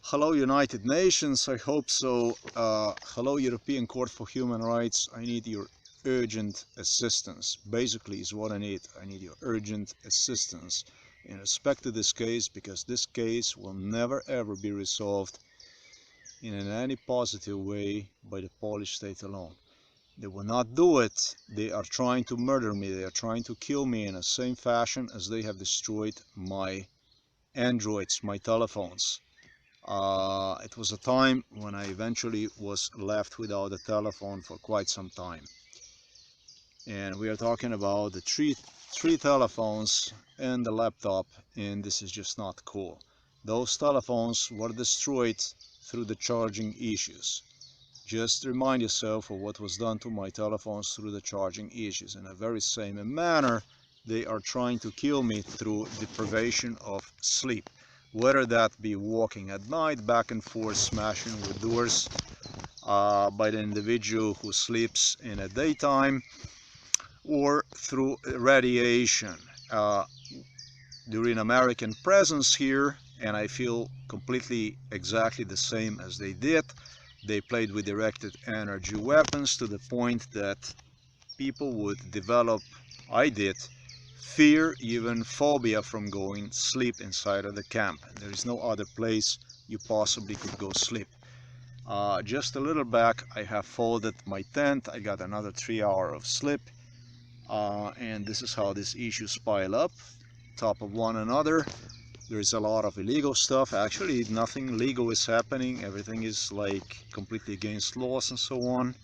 Hello United Nations, I hope so. Hello European Court for Human Rights, I need your urgent assistance. Basically is what I need. I need your urgent assistance in respect to this case, because this case will never ever be resolved in any positive way by the Polish state alone. They will not do it. They are trying to murder me. They are trying to kill me in the same fashion as they have destroyed my Androids, my telephones. It was a time when I eventually was left without a telephone for quite some time. And we are talking about the three telephones and the laptop, and this is just not cool. Those telephones were destroyed through the charging issues. Just remind yourself of what was done to my telephones through the charging issues. In a very same manner, they are trying to kill me through deprivation of sleep. Whether that be walking at night, back and forth, smashing with doors by the individual who sleeps in the daytime, or through radiation. During American presence here, and I feel completely exactly the same as they did. They played with directed energy weapons to the point that people would develop, I did, fear, even phobia from going sleep inside of the camp. There is no other place you possibly could go sleep. Just a little back, I have folded my tent. I got another 3 hours of sleep, and this is how these issues pile up top of one another. There is a lot of illegal stuff. Actually, nothing legal is happening. Everything is like completely against laws and so on.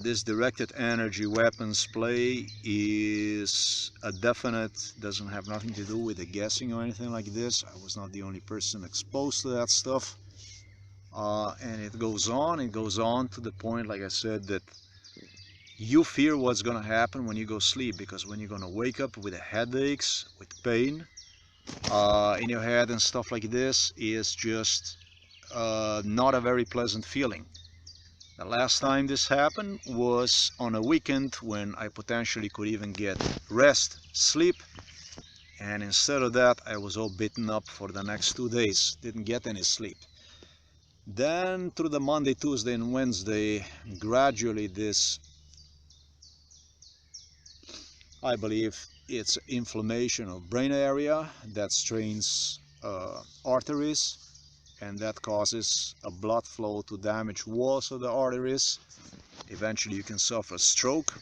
This directed energy weapons play is a definite, doesn't have nothing to do with the guessing or anything like this. I was not the only person exposed to that stuff. And it goes on to the point, like I said, that you fear what's gonna happen when you go sleep, because when you're gonna wake up with headaches, with pain in your head and stuff like this, is just not a very pleasant feeling. The last time this happened was on a weekend when I potentially could even get rest, sleep, and instead of that I was all beaten up for the next 2 days, didn't get any sleep. Then through the Monday, Tuesday and Wednesday, gradually this, I believe it's inflammation of brain area that strains arteries, and that causes a blood flow to damage walls of the arteries. Eventually you can suffer stroke.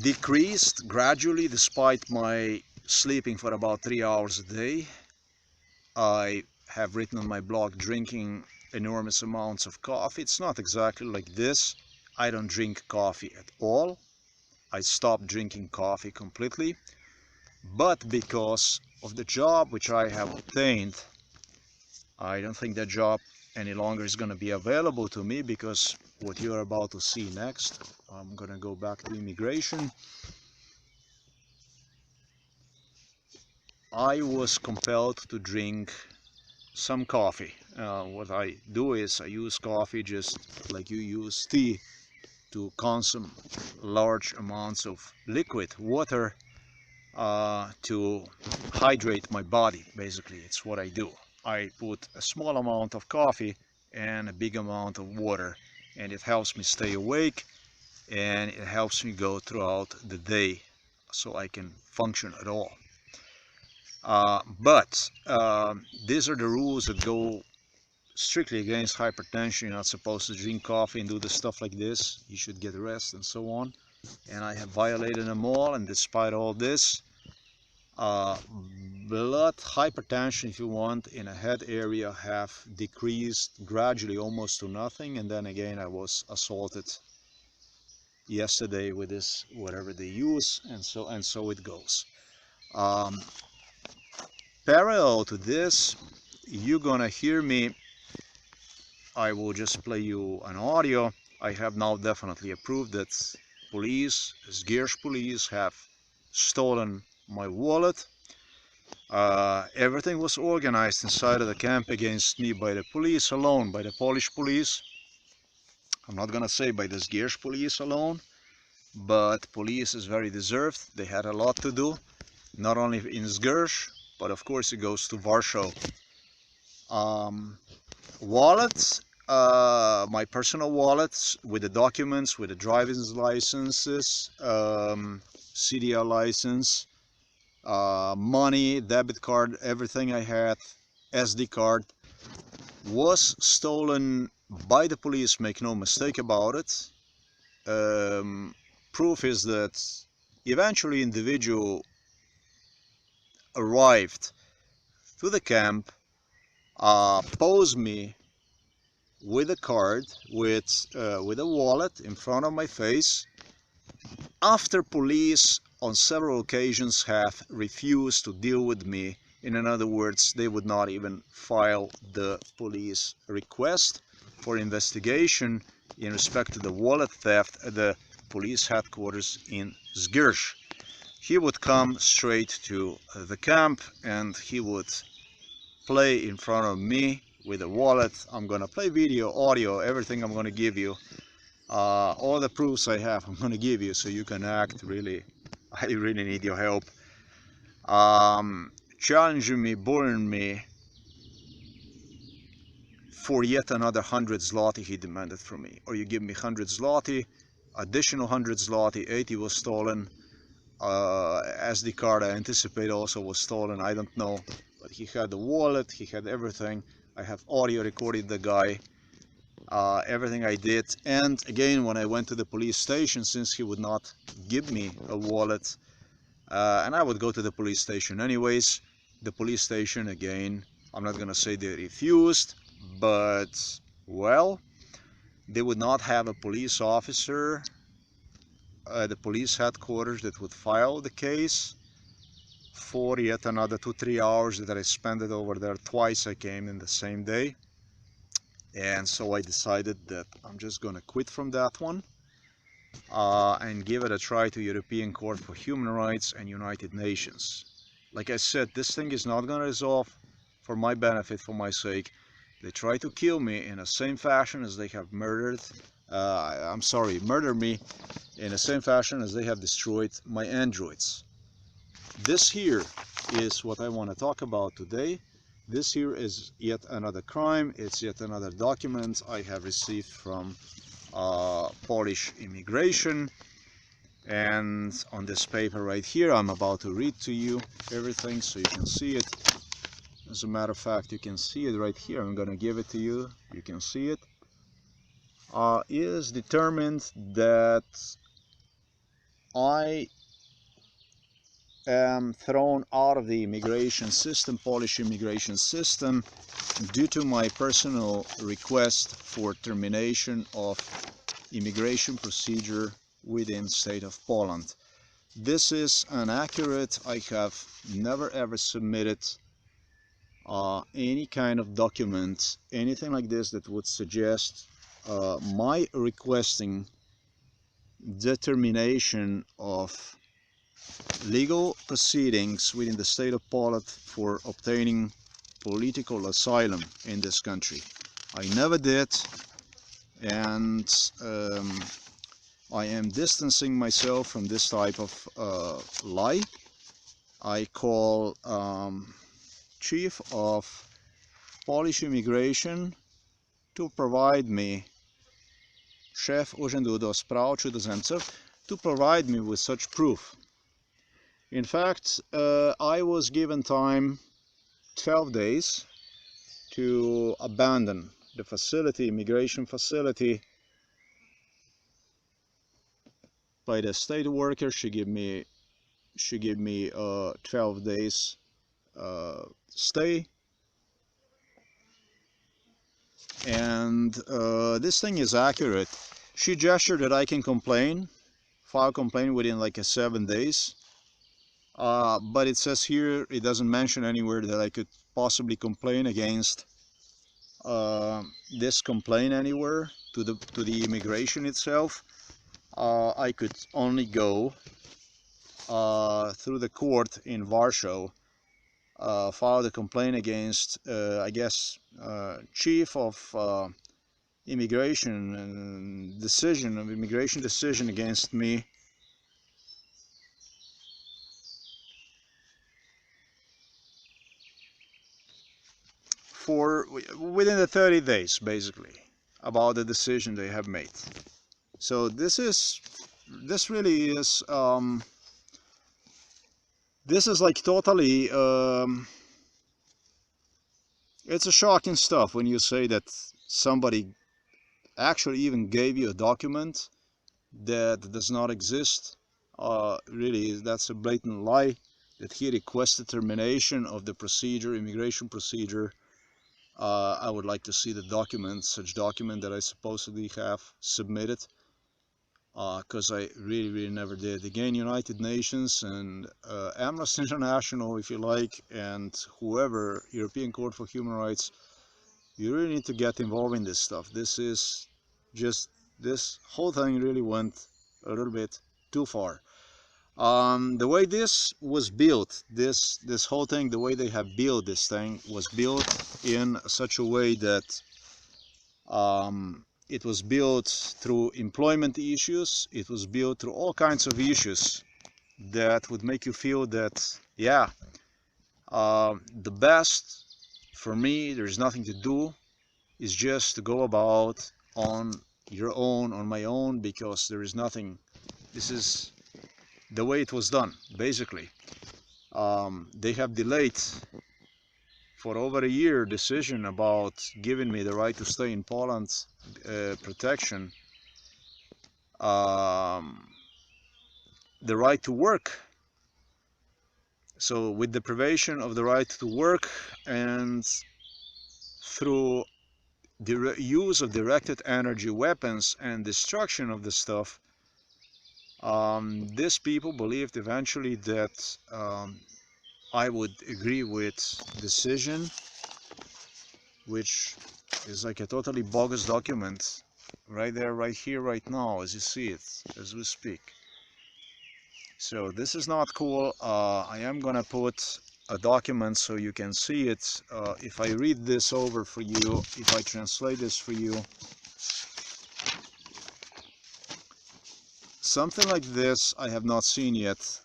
Decreased gradually despite my sleeping for about 3 hours a day. I have written on my blog drinking enormous amounts of coffee. It's not exactly like this. I don't drink coffee at all. I stopped drinking coffee completely. But because of the job which I have obtained, I don't think that job any longer is going to be available to me, because what you're about to see next, I'm going to go back to immigration. I was compelled to drink some coffee. What I do is I use coffee just like you use tea, to consume large amounts of liquid water to hydrate my body. Basically, it's what I do. I put a small amount of coffee and a big amount of water, and it helps me stay awake, and it helps me go throughout the day so I can function at all. But these are the rules that go strictly against hypertension. You're not supposed to drink coffee and do the stuff like this. You should get rest and so on. And I have violated them all, and despite all this, blood hypertension, if you want, in a head area have decreased gradually almost to nothing. And then again, I was assaulted yesterday with this, whatever they use, and so it goes. Parallel to this, you're gonna hear me. I will just play you an audio. I have now definitely approved that police, Zgierz police, have stolen my wallet. Everything was organized inside of the camp against me by the police alone, by the Polish police. I'm not gonna say by the Zgierz police alone, but police is very deserved. They had a lot to do, not only in Zgierz, but of course it goes to Warsaw. Wallet, my personal wallets with the documents, with the driver's licenses, CDL license, money, debit card, everything I had, SD card, was stolen by the police, make no mistake about it. Proof is that eventually individual arrived to the camp, posed me with a card, with a wallet in front of my face, after police on several occasions have refused to deal with me. In other words, they would not even file the police request for investigation in respect to the wallet theft at the police headquarters in Zgierz. He would come straight to the camp and he would play in front of me with a wallet. I'm gonna play video, audio, everything I'm gonna give you. All the proofs I have I'm gonna give you so you can act. Really, I really need your help. Challenging me, bullying me for yet another 100 zloty he demanded from me. Or you give me 100 zloty, additional 100 zloty, 80 was stolen. SD card I anticipate also was stolen, I don't know. But he had the wallet, he had everything. I have audio recorded the guy. Everything I did. And again, when I went to the police station, since he would not give me a wallet, and I would go to the police station anyways, the police station, again, I'm not gonna say they refused, but well, they would not have a police officer at the police headquarters that would file the case for yet another 2-3 hours that I spent it over there. Twice I came in the same day. And so I decided that I'm just gonna quit from that one and give it a try to European Court for Human Rights and United Nations. Like I said, this thing is not gonna resolve for my benefit, for my sake. They try to kill me in the same fashion as they have murdered, murder me in the same fashion as they have destroyed my androids. This here is what I want to talk about today. This here is yet another crime. It's yet another document I have received from Polish immigration. And on this paper right here, I'm about to read to you everything so you can see it. As a matter of fact, you can see it right here. I'm going to give it to you. You can see it. It is determined that I am thrown out of the immigration system, Polish immigration system, due to my personal request for termination of immigration procedure within state of Poland. This is inaccurate. I have never ever submitted any kind of document, anything like this that would suggest my requesting determination of legal proceedings within the state of Poland for obtaining political asylum in this country. I never did, and I am distancing myself from this type of lie. I call Chief of Polish Immigration to provide me, Szef Urzędu do Spraw Cudzoziemców, to provide me with such proof. In fact, I was given time 12 days to abandon the facility, immigration facility, by the state worker. She gave me 12 days stay, and this thing is accurate. She gestured that I can file complaint within like 7 days. But it says here, it doesn't mention anywhere that I could possibly complain against this complaint anywhere to the immigration itself. I could only go through the court in Warsaw, file the complaint against, I guess, Chief of Immigration decision against me. for within the 30 days, basically, about the decision they have made. So this really is this is like totally it's a shocking stuff when you say that somebody actually even gave you a document that does not exist. Really, that's a blatant lie. That he requested termination of the procedure, immigration procedure. I would like to see the document, such document that I supposedly have submitted, because I really never did. Again, United Nations and Amnesty International, if you like, and whoever, European Court for Human Rights, you really need to get involved in this stuff. This is just, this whole thing really went a little bit too far. The way this was built, this whole thing, the way they have built this thing, was built in such a way that it was built through employment issues. It was built through all kinds of issues that would make you feel that, yeah, the best for me, there's nothing to do, is just to go about on your own, on my own, because there is nothing. This is the way it was done, basically. They have delayed for over a year decision about giving me the right to stay in Poland, protection, the right to work. So with deprivation of the right to work and through the use of directed energy weapons and destruction of the stuff, these people believed eventually that I would agree with decision, which is like a totally bogus document, right there, right here, right now, as you see it, as we speak. So this is not cool. I am gonna put a document so you can see it. If I read this over for you, if I translate this for you, something like this I have not seen yet.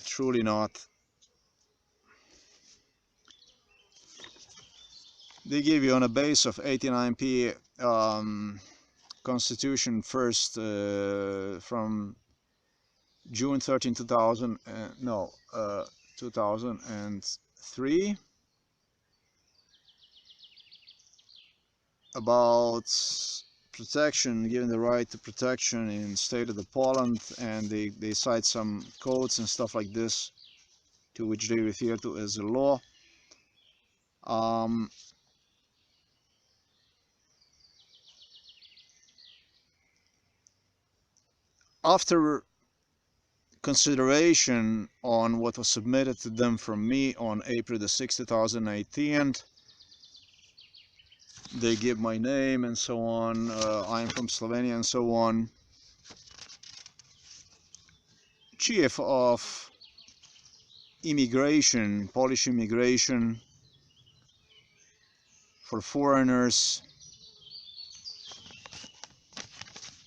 Truly not. They give you on a base of 89p Constitution first from June 13, 2000, 2003, about protection, given the right to protection in state of the Poland, and they cite some codes and stuff like this, to which they refer to as a law. After consideration on what was submitted to them from me on April the 6th, 2018, they give my name and so on, I'm from Slovenia and so on. Chief of immigration, Polish immigration for foreigners,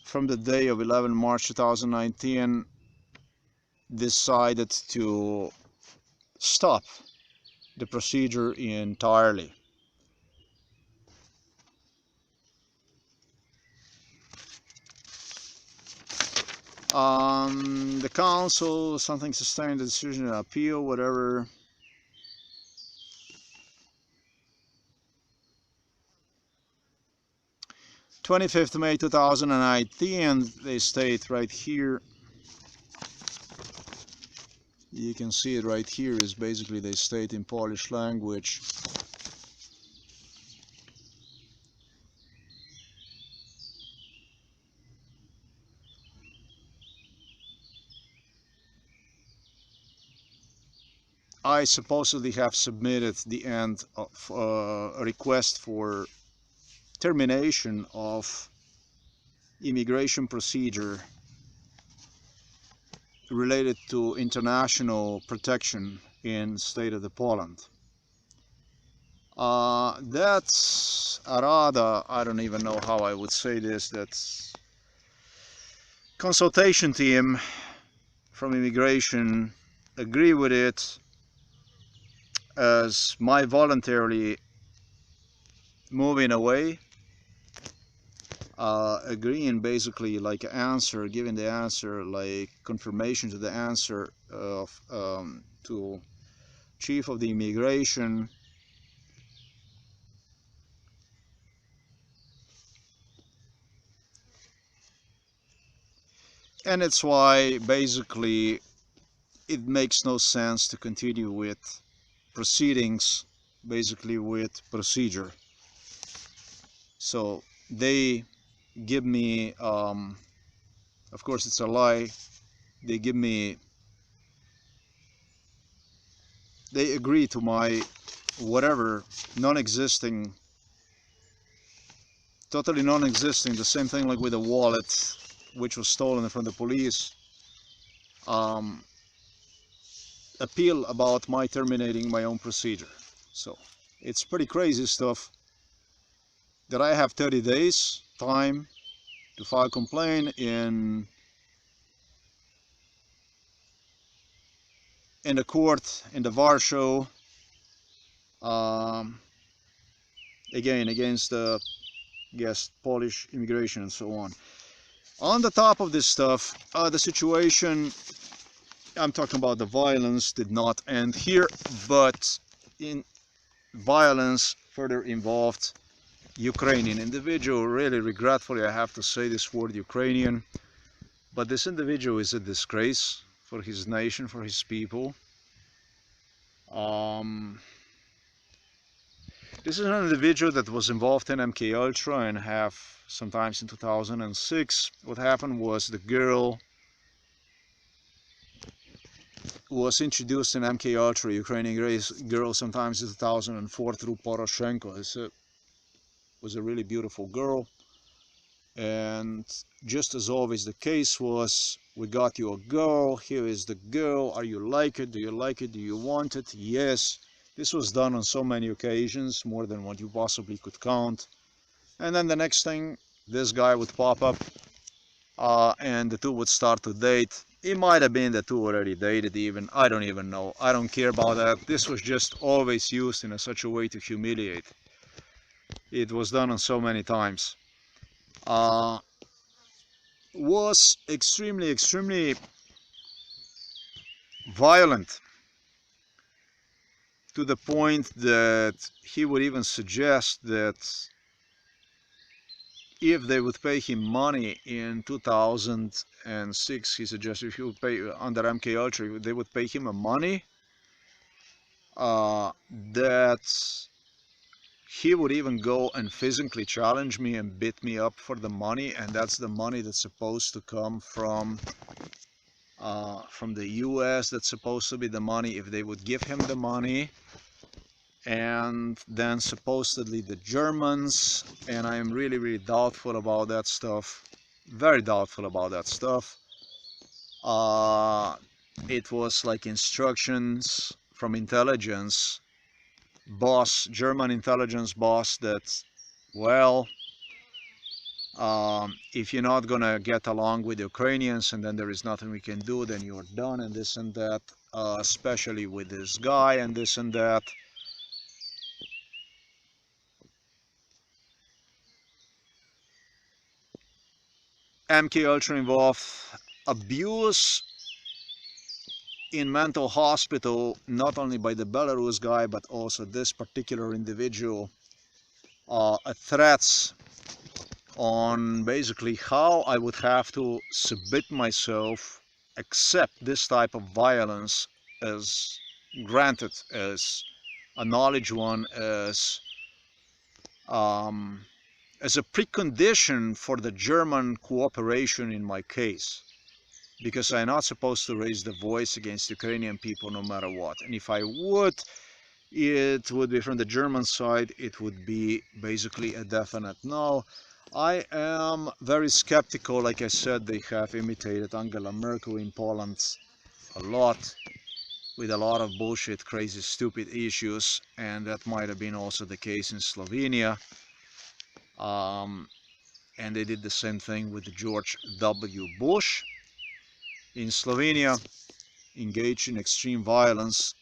from the day of 11 March 2019, decided to stop the procedure entirely. The council, something sustained the decision and appeal, whatever. "25th May 2019, they state right here, you can see it right here, is basically they state in Polish language, I supposedly have submitted the end of a request for termination of immigration procedure related to international protection in state of the Poland. That's a rather, I don't even know how I would say this, that's consultation team from immigration agree with it. as my voluntarily moving away, agreeing basically like answer, giving the answer like confirmation to the answer of to chief of the immigration. And it's why basically it makes no sense to continue with proceedings, basically with procedure. So they give me, of course it's a lie, they give me, they agree to my whatever non-existing, totally non-existing, the same thing like with the wallet which was stolen from the police, um, appeal about my terminating my own procedure. So it's pretty crazy stuff that I have 30 days time to file complaint in the court in the Warsaw, um, again against the Polish immigration and so on. On the top of this stuff, the situation, I'm talking about the violence, did not end here, but in violence further involved Ukrainian individual. Really regretfully I have to say this word Ukrainian, but this individual is a disgrace for his nation, for his people. This is an individual that was involved in MK Ultra and have sometimes in 2006. What happened was the girl was introduced in MK Ultra, Ukrainian girl, sometimes in 2004 through Poroshenko. It was a really beautiful girl, and just as always the case was, we got you a girl, here is the girl, are you like it, do you like it, do you want it? Yes. This was done on so many occasions, more than what you possibly could count. And then the next thing, this guy would pop up, and the two would start to date. It might have been the two already dated even, I don't even know, I don't care about that. This was just always used in such a way to humiliate. It was done on so many times. Was extremely violent, to the point that he would even suggest that if they would pay him money in 2006, he suggested if he would pay under MK Ultra, they would pay him a money that he would even go and physically challenge me and beat me up for the money, and that's the money that's supposed to come from the US. That's supposed to be the money if they would give him the money. And then supposedly the Germans, and I am really doubtful about that stuff, very doubtful about that stuff. It was like instructions from intelligence boss, German intelligence boss, that, well, if you're not gonna get along with the Ukrainians and then there is nothing we can do, then you're done, and this and that, especially with this guy and this and that. MK Ultra involved abuse in mental hospital, not only by the Belarus guy, but also this particular individual, threats on basically how I would have to submit myself, accept this type of violence as granted, as a knowledge one, as a precondition for the German cooperation in my case, because I'm not supposed to raise the voice against Ukrainian people no matter what. And if I would, it would be from the German side, it would be basically a definite no. I am very skeptical. Like I said, they have imitated Angela Merkel in Poland a lot, with a lot of bullshit, crazy, stupid issues, and that might have been also the case in Slovenia. And they did the same thing with George W. Bush in Slovenia, engaged in extreme violence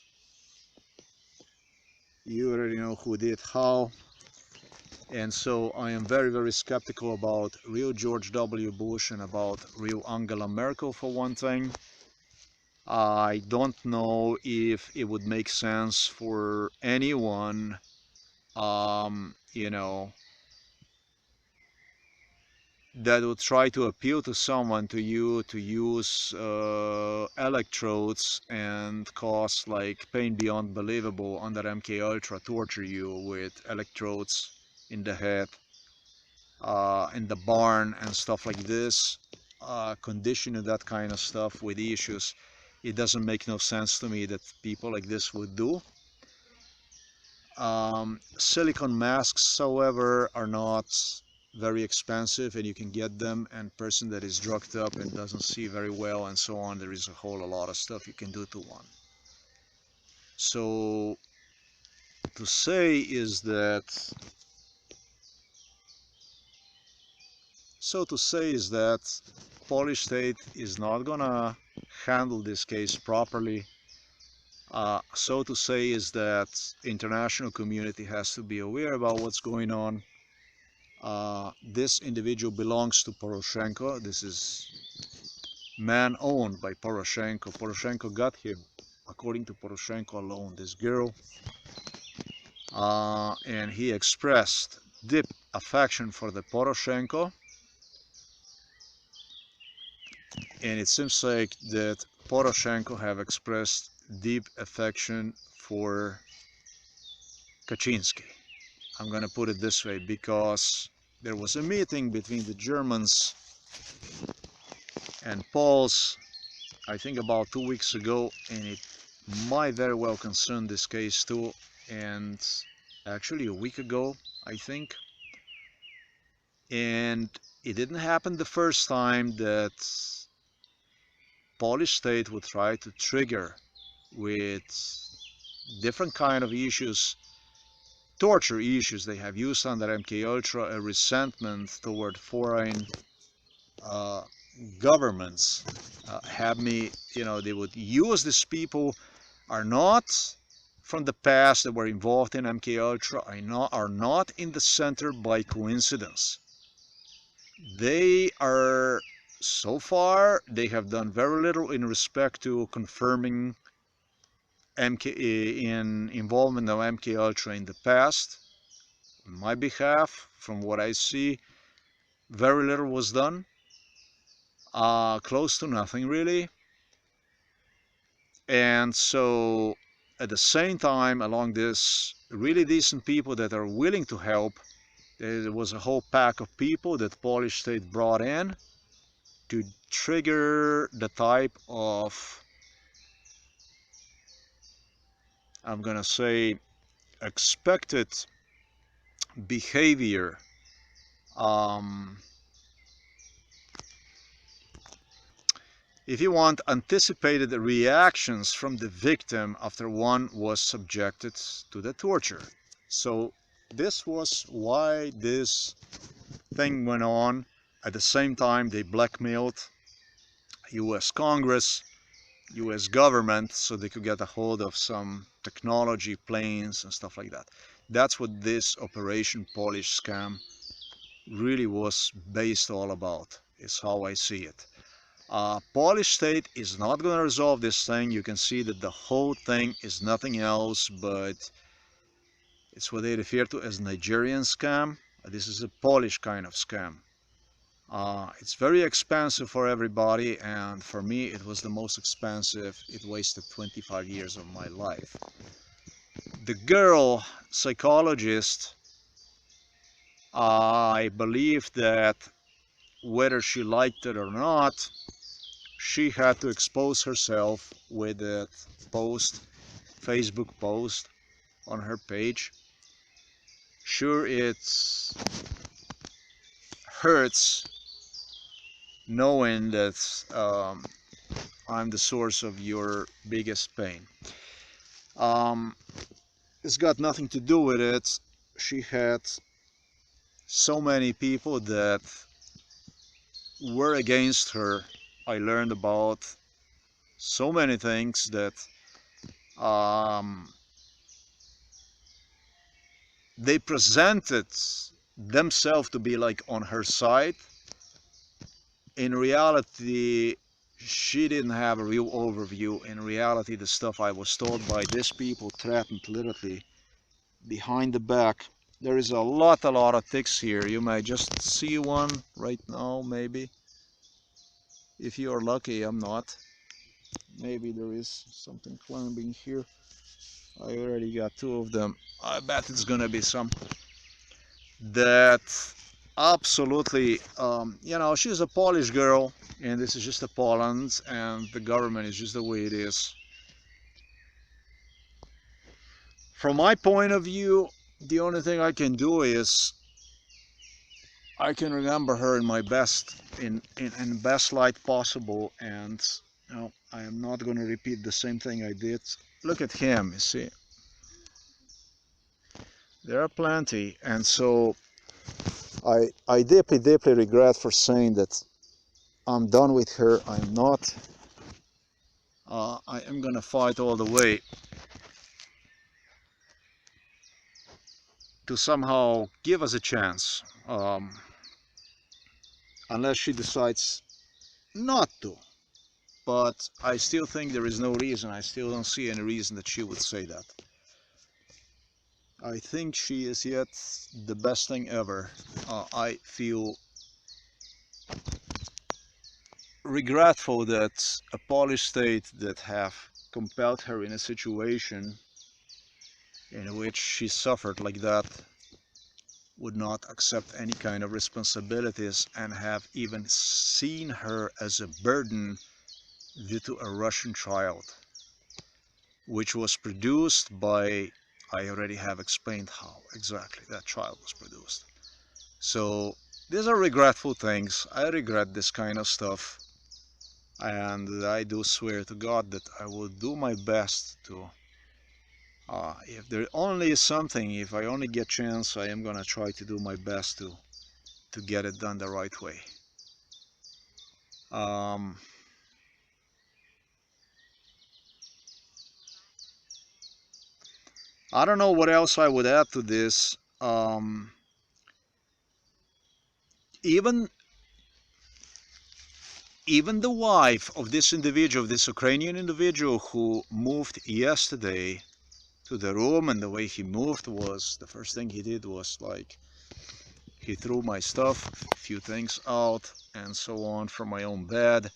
You already know who did how. And so I am very, very skeptical about real George W. Bush and about real Angela Merkel for one thing. I don't know if it would make sense for anyone, you know, that would try to appeal to someone to you to use electrodes and cause like pain beyond believable under MK Ultra, torture you with electrodes in the head, in the barn and stuff like this, conditioning that kind of stuff with issues. It doesn't make no sense to me that people like this would do. Silicone masks, however, are not very expensive and you can get them, and person that is drugged up and doesn't see very well and so on, there is a whole lot of stuff you can do to one. So to say is that Polish state is not gonna handle this case properly. So to say is that international community has to be aware about what's going on. This individual belongs to Poroshenko. This is man owned by Poroshenko. Poroshenko got him, according to Poroshenko alone, this girl. And he expressed deep affection for the Poroshenko. And it seems like that Poroshenko have expressed deep affection for Kaczynski. I'm going to put it this way, because there was a meeting between the Germans and Poles, I think about 2 weeks ago, and it might very well concern this case too. And actually a week ago, I think. And it didn't happen the first time that Polish state would try to trigger with different kind of issues, torture issues they have used under MK Ultra, a resentment toward foreign uh, governments. Have me, they would use these people are not from the past that were involved in MK Ultra, are not in the center by coincidence. They are, so far, they have done very little in respect to confirming in involvement of MK Ultra in the past. On my behalf, from what I see, very little was done. Close to nothing, really. And so, at the same time, along this really decent people that are willing to help, there was a whole pack of people that Polish state brought in to trigger the type of, I'm gonna say, expected behavior, if you want, anticipated reactions from the victim after one was subjected to the torture. So this was why this thing went on. At the same time, they blackmailed US Congress, US government, so they could get a hold of some technology, planes and stuff like that. That's what this Operation Polish Scam really was based all about, is how I see it. Polish state is not going to resolve this thing. You can see that the whole thing is nothing else but it's what they refer to as Nigerian scam. This is a Polish kind of scam. It's very expensive for everybody, and for me it was the most expensive. It wasted 25 years of my life. The girl psychologist, I believe that whether she liked it or not, she had to expose herself with a Facebook post on her page. Sure, it hurts knowing that I'm the source of your biggest pain. It's got nothing to do with it. She had so many people that were against her. I learned about so many things that they presented themselves to be like on her side. In reality, she didn't have a real overview. In reality, the stuff I was told by these people threatened literally behind the back. There is a lot of ticks here. You may just see one right now, maybe. If you are lucky, I'm not. Maybe there is something climbing here. I already got two of them. I bet it's gonna be some. That absolutely, you know, she's a Polish girl, and this is just a Poland, and the government is just the way it is. From my point of view, the only thing I can do is I can remember her in my best, in best light possible, and you know, I am not going to repeat the same thing I did. Look at him, you see. There are plenty, and so I deeply regret for saying that I'm done with her. I'm not. I am gonna fight all the way to somehow give us a chance, unless she decides not to. But I still think there is no reason. I still don't see any reason that she would say that. I think she is yet the best thing ever. I feel regretful that a Polish state that have compelled her in a situation in which she suffered like that would not accept any kind of responsibilities and have even seen her as a burden due to a Russian child, which was produced by, I already have explained how exactly that child was produced. So these are regretful things. I regret this kind of stuff, and I do swear to God that I will do my best to, if there only is something, if I only get chance, I am gonna try to do my best to get it done the right way. Um, I don't know what else I would add to this. Even even the wife of this individual, this Ukrainian individual who moved yesterday to the room, and the way he moved was, the first thing he did was like, he threw my stuff, a few things out and so on from my own bed.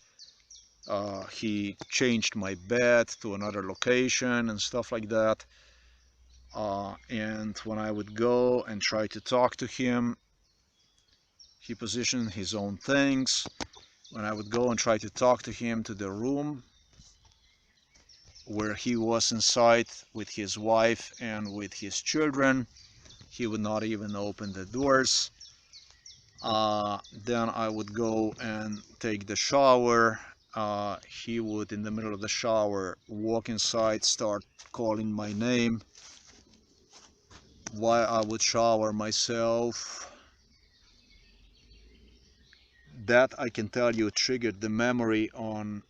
He changed my bed to another location and stuff like that. And when I would go and try to talk to him, he positioned his own things. When I would go and try to talk to him to the room where he was inside with his wife and with his children, he would not even open the doors. Then I would go and take the shower. He would, in the middle of the shower, walk inside, start calling my name while I would shower myself. That, I can tell you, triggered the memory on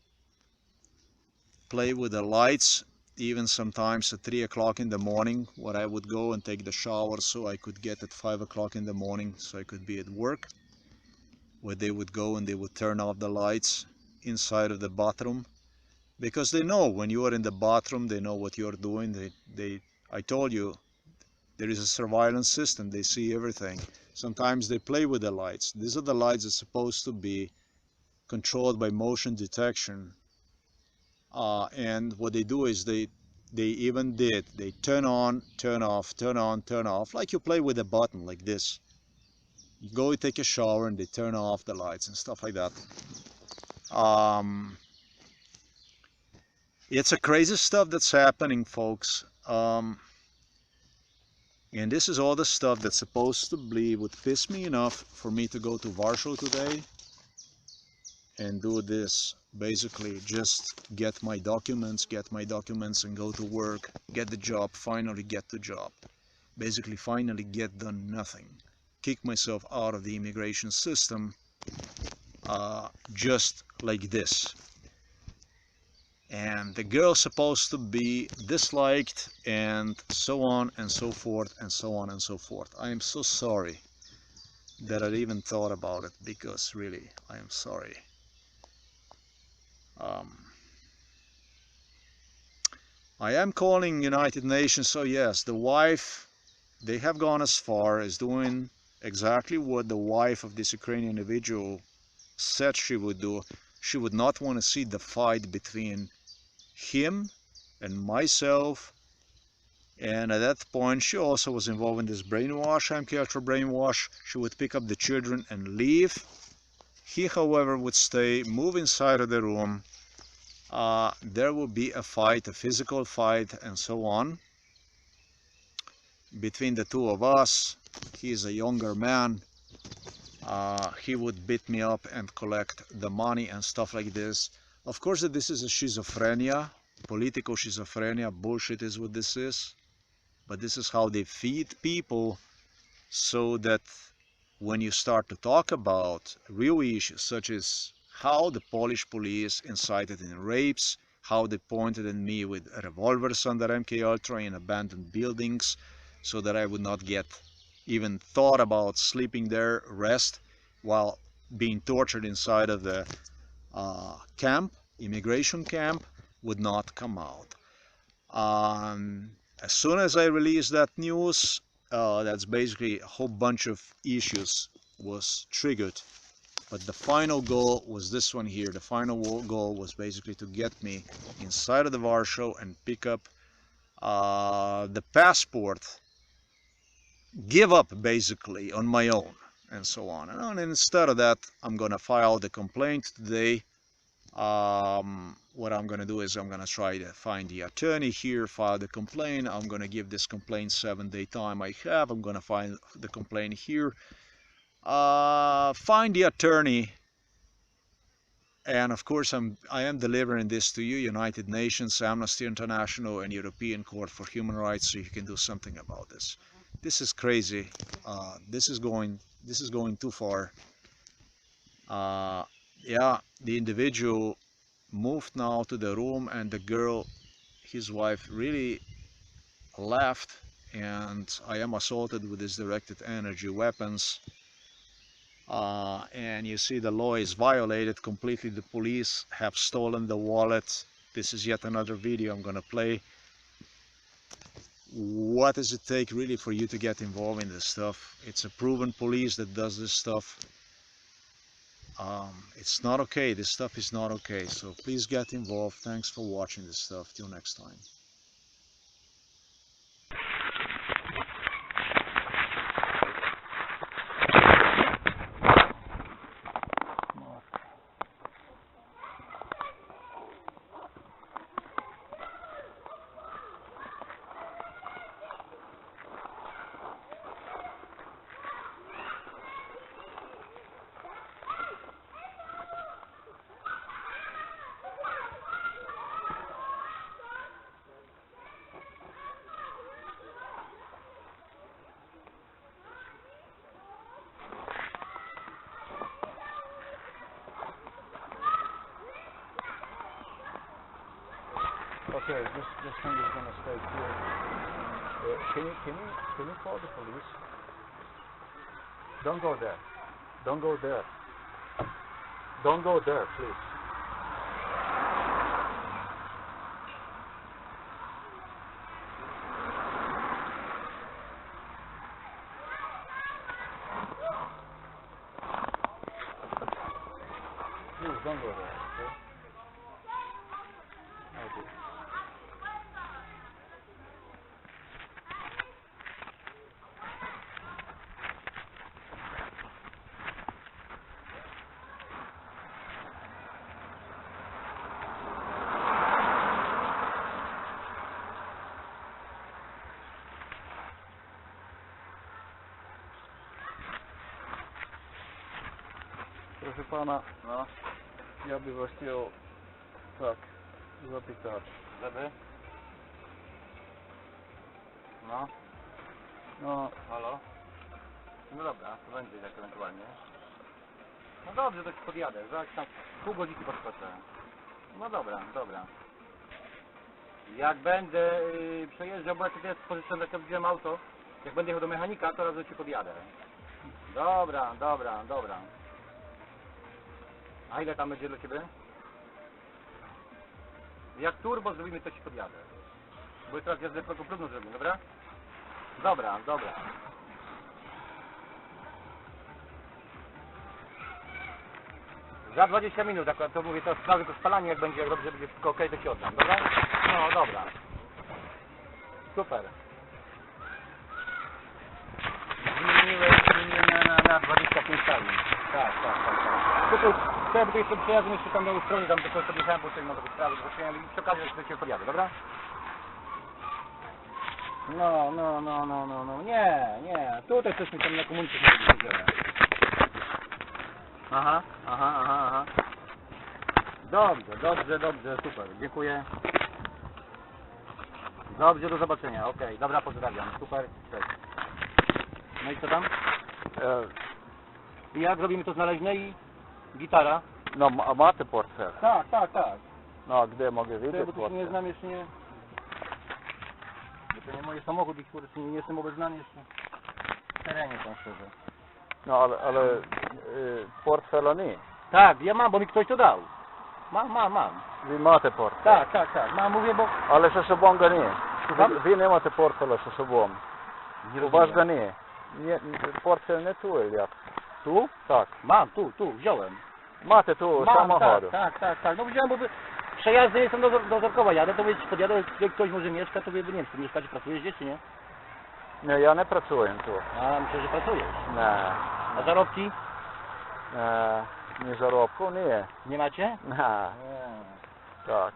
play with the lights, even sometimes at 3 o'clock in the morning, when I would go and take the shower so I could get at 5 o'clock in the morning so I could be at work, where they would go and they would turn off the lights inside of the bathroom, because they know when you are in the bathroom, they know what you're doing. I told you, there is a surveillance system. They see everything. Sometimes they play with the lights. These are the lights that's supposed to be controlled by motion detection. And what they do is they turn on, turn off, turn on, turn off, like you play with a button like this. You go take a shower and they turn off the lights and stuff like that. It's a crazy stuff that's happening, folks. And this is all the stuff that's supposed to be would piss me enough for me to go to Warsaw today and do this. Basically, just get my documents and go to work, get the job, finally get the job. Basically, finally get done nothing. Kick myself out of the immigration system, just like this. and the girl's supposed to be disliked, and so on and so forth and so on and so forth. I am so sorry that I even thought about it, because really I am sorry. I am calling United Nations. So yes, the wife, they have gone as far as doing exactly what the wife of this Ukrainian individual said she would do. She would not want to see the fight between him and myself. And at that point, she also was involved in this brainwash, MK Ultra brainwash. She would pick up the children and leave. He, however, would stay, move inside of the room. There would be a fight, a physical fight, and so on between the two of us. He is a younger man. He would beat me up and collect the money and stuff like this. Of course, this is a schizophrenia, political schizophrenia. Bullshit is what this is. But this is how they feed people, so that when you start to talk about real issues, such as how the Polish police incited in rapes, how they pointed at me with revolvers under MK Ultra in abandoned buildings, so that I would not get even thought about sleeping there, rest, while being tortured inside of the camp, immigration camp, would not come out. As soon as I released that news, that's basically a whole bunch of issues was triggered. But the final goal was this one here. The final goal was basically to get me inside of the Warsaw and pick up the passport, give up basically on my own, and so on. And instead of that, I'm gonna file the complaint today. What I'm gonna do is I'm gonna try to find the attorney here, file the complaint. I'm gonna give this complaint 7-day time I have. I'm gonna find the complaint here, find the attorney, and of course I am delivering this to you, United Nations, Amnesty International, and European Court for Human Rights, so you can do something about this. This is crazy. This is going too far. Yeah, the individual moved now to the room, and the girl, his wife, really left, and I am assaulted with these directed energy weapons. And you see the law is violated completely. The police have stolen the wallet. This is yet another video I'm gonna play. What does it take really for you to get involved in this stuff? It's a proven police that does this stuff. It's not okay. This stuff is not okay. So please get involved. Thanks for watching this stuff. Till next time. Okay, this thing is gonna stay here. Can you call the police? Don't go there. Don't go there. Don't go there, please. Please don't go there, okay? Okay. Proszę pana, no, ja bym was chciał tak zapytać. Żeby? No. No. Halo? No dobra, to będzie tak ewentualnie. No dobrze, tak podjadę, za tam pół godzinki potrzebuję. No dobra, dobra. Jak będę przejeżdżał, bo ja tutaj jest pożyczone, jak wziąłem auto, jak będę jechał do mechanika, to razu ci podjadę. Dobra, dobra, dobra. A ile tam będzie dla ciebie? Jak turbo zrobimy, to ci podjadę. Bo teraz jazdę próbną zrobimy, dobra? Dobra, dobra. Za 20 minut, akurat to mówię, to sprawdzę to spalanie, jak będzie, jak dobrze będzie wszystko ok, to ci oddam, dobra? No, dobra. Super. Zmieniłem na 25 cali. Tak. Tutaj, bo tu jeszcze przejazdem, jeszcze tam na stronie, tam tylko podjechałem, bo tutaj mam takie sprawy, zobaczyłem i przy okazji jeszcze do ciebie podjadę, dobra? No, nie, tutaj coś mi tam na komunicie się dzieje. Aha. Dobrze, super, dziękuję. Dobrze, do zobaczenia, okej, dobra, pozdrawiam, super, cześć. No i co tam? I jak zrobimy to znaleźne i gitara? No, a macie portfel? Tak. No, a gdzie mogę widzieć Bo tu się portfel? nie znam jeszcze, nie... Bo to nie moje samochód i kurde, nie jestem obeznany jeszcze w terenie tam szczerze. No, ale portfela nie. Tak, ja mam, bo mi ktoś to dał. Mam. Wy macie portfel? Tak, mam, mówię, bo... Ale ze sobą go nie. Słucham? Wy nie macie portfela ze sobą. U was go nie. Portfel nie tu, jak? Tu? Tak. Mam, tu, wziąłem. Macie tu samochodu. Tak. No wziąłem, bo przejazdy jestem do Zorkowa jadę, to mówię, podjadę, jak ktoś może mieszka, to nie wiem, czy mieszkacie, pracujesz gdzieś, czy nie? Nie, ja nie pracuję tu. No. A, myślę, że pracujesz. Nie. A zarobki? Nie zarobku, nie. Nie macie? Nie. Tak.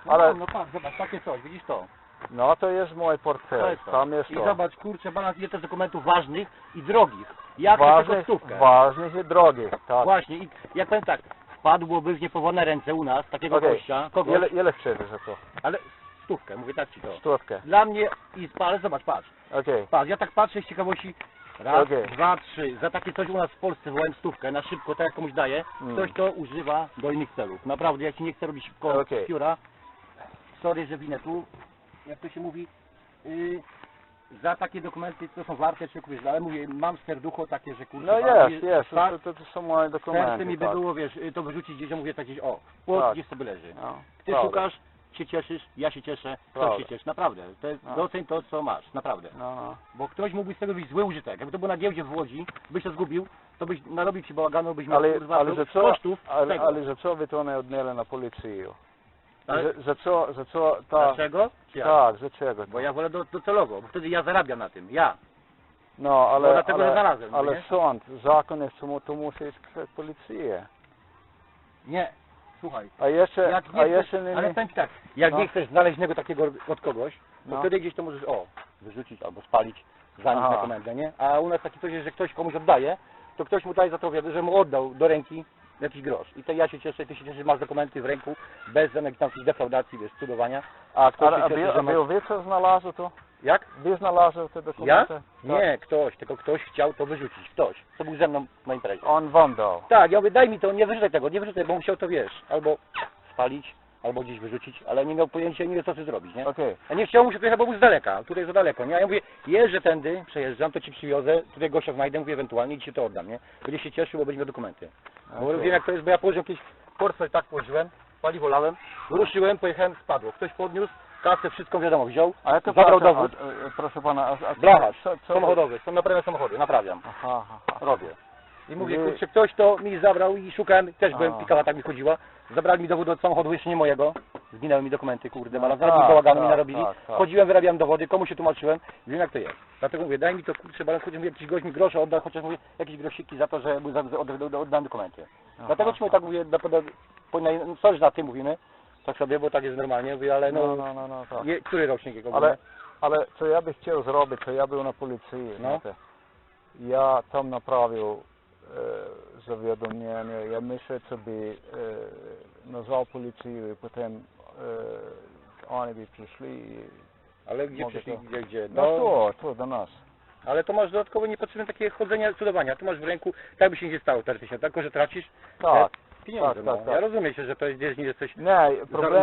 Ale... No patrz, zobacz, takie coś, widzisz to? No to jest mój portfel. To jest to. Tam jest I to. zobacz, kurczę, balans ile to dokumentów ważnych i drogich. Jak to stówkę. Ważnych i drogich, tak. Właśnie, i jak powiem tak, wpadłoby w niepowolne ręce u nas, takiego gościa, kogoś, Ile chcesz za to? ale stówkę, mówię tak ci to. Stówkę. Dla mnie i ale zobacz, patrz. Okej. Patrz, ja tak patrzę z ciekawości. Raz, Okej. 2, 3. Za takie coś u nas w Polsce wołałem stówkę na szybko, tak jak komuś daje. Ktoś to używa do innych celów. Naprawdę, jak ci nie chce robić pióra, sorry, że winę tu, jak to się mówi, za takie dokumenty, co są warte, czy kupisz, ale mówię, mam serducho takie, że kurczę. No jest, to są moje dokumenty. Serce mi by było, wiesz, to wyrzucić gdzieś, mówię, tak gdzieś, płot tak. gdzieś sobie leży. No, Ty szukasz, się cieszysz, ja się cieszę, ktoś się cieszy, naprawdę. To jest, doceń to, co masz, naprawdę. No. Bo ktoś mógłby z tego być zły użytek. Jakby to było na giełdzie w Łodzi, byś to zgubił, to byś narobił ci bałaganu, byś miał kurwa kosztów tego. Ale że co wy to nie odnieli na policję? Ale... Że co ta... Dlaczego? Tak, że czego? Bo ja wolę docelowo, bo wtedy ja zarabiam na tym, ja. No, ale... Bo dlatego że znalazłem, ale nie? sąd, zakon jest, to musi iść przed policję. Nie, słuchaj. A jeszcze nie... Ale powiem ci tak, jak nie chcesz znaleźnego takiego od kogoś, to wtedy gdzieś to możesz, wyrzucić albo spalić, zanieść na komendę, nie? A u nas taki coś jest, że ktoś komuś oddaje, to ktoś mu daje za to, że mu oddał do ręki jakiś grosz. I to ja się cieszę, ty się cieszysz, masz dokumenty w ręku, bez żadnych tam defraudacji, wiesz, cudowania. A ktoś się cieszy, że masz... wie co znalazł to? Jak? Wy znalazł te dokumenty? Ja? Nie, tylko ktoś chciał to wyrzucić. Ktoś, co był ze mną na imprezie. On wam dał? Tak, ja mówię, daj mi to, nie wyrzucaj tego, bo musiał to, wiesz, albo spalić, albo gdzieś wyrzucić, ale nie miał pojęcia, nie wie co zrobić, nie? Okej. Ja nie chciał mu się pojechać, bo był z daleka, tutaj jest za daleko, nie? A ja mówię, jeżdżę tędy, przejeżdżam, to ci przywiozę, tutaj gościa znajdę, mówię ewentualnie i ci to oddam, nie? Będzie się cieszył, bo będzie miał dokumenty. Bo wiem jak to jest, bo ja położyłem jakiś portfel, tak położyłem, paliwo lałem, ruszyłem, pojechałem, spadło. Ktoś podniósł, kasę, wszystko wiadomo, wziął, zabrał dowód. Proszę pana, blacharz samochodowy, są naprawiam samochody, naprawiam, robię. I mówię, kurczę, ktoś to mi zabrał i szukałem, też byłem, pikawa tak mi chodziła, zabrali mi dowód od samochodu, jeszcze nie mojego, zginęły mi dokumenty, kurde, zaraz mi bałaganu mi narobili, chodziłem, wyrabiałem dowody, komu się tłumaczyłem, wiem jak to jest. Dlatego mówię, daj mi to, kurczę, balans, chociaż mówię, jakiś gość mi grosze oddał, chociaż mówię, jakieś grosiki za to, że oddałem dokumenty. Dlatego ci mówię, tak mówię, coś na tym mówimy, tak sobie, bo tak jest normalnie, mówię, ale tak. Który rocznik jego ale co ja bym chciał zrobić, to ja był na policji, ja tam naprawił zawiadomienie, ja myślę, co by nazwał policję i potem oni by przyszli. Ale gdzie przyszli, gdzie? No to do nas. Ale to masz dodatkowo niepotrzebne takie chodzenia, cudowania, tu masz w ręku, tak by się nie stało 4000, tylko że tracisz pieniądze. Tak. Ja rozumiem się, że to jest gdzieś, nie jesteś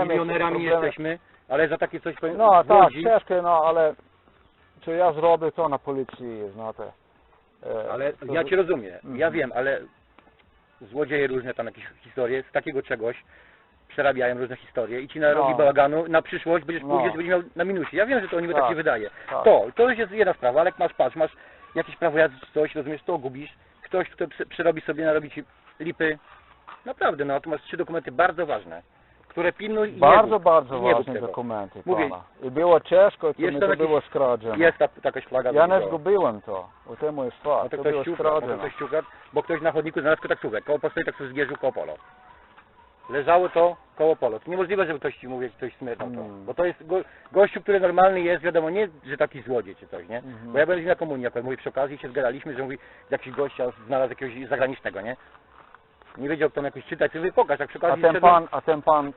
milionerami jesteśmy, Ale za takie coś powiem, No tak, złodzi, ciężkie, no ale czy ja zrobię to na policji, znacie. ale ja cię rozumiem, ja wiem, ale złodzieje różne tam jakieś historie, z takiego czegoś przerabiają różne historie i ci narobi bałaganu, na przyszłość pójdziesz, będziesz miał na minusie. Ja wiem, że to niby tak się wydaje. Tak. To już jest jedna sprawa, ale jak masz jakieś prawo jazdy czy coś, rozumiesz, to gubisz, ktoś, kto przerobi sobie, narobi ci lipy. Naprawdę, no, tu masz 3 dokumenty bardzo ważne, które pilnuj i bardzo nie ważne dokumenty, Mówię, pana. I było ciężko, to mi to jakiś, było skradzione. Jest taka szlaga. Ja nie zgubiłem to, o temu jest fakt, No to to ktoś było skradzione. ściuka, bo ktoś na chodniku znalazł taksówek, koło postoi taksów z Gierzu, koło Polo. Leżało to koło Polo. To niemożliwe, żeby ktoś ci mówił, że ktoś smyrnął to. Bo to jest gościu, który normalny jest, wiadomo, nie, że taki złodziej czy coś, nie? Bo ja byłem na komunii, akurat mówię, przy okazji się zgadaliśmy, że mówi, jakiś gościa znalazł jakiegoś zagranicznego, nie? Nie wiedział, kto on jakoś czytać, sobie pokaż, tak przy okazji A ten pan,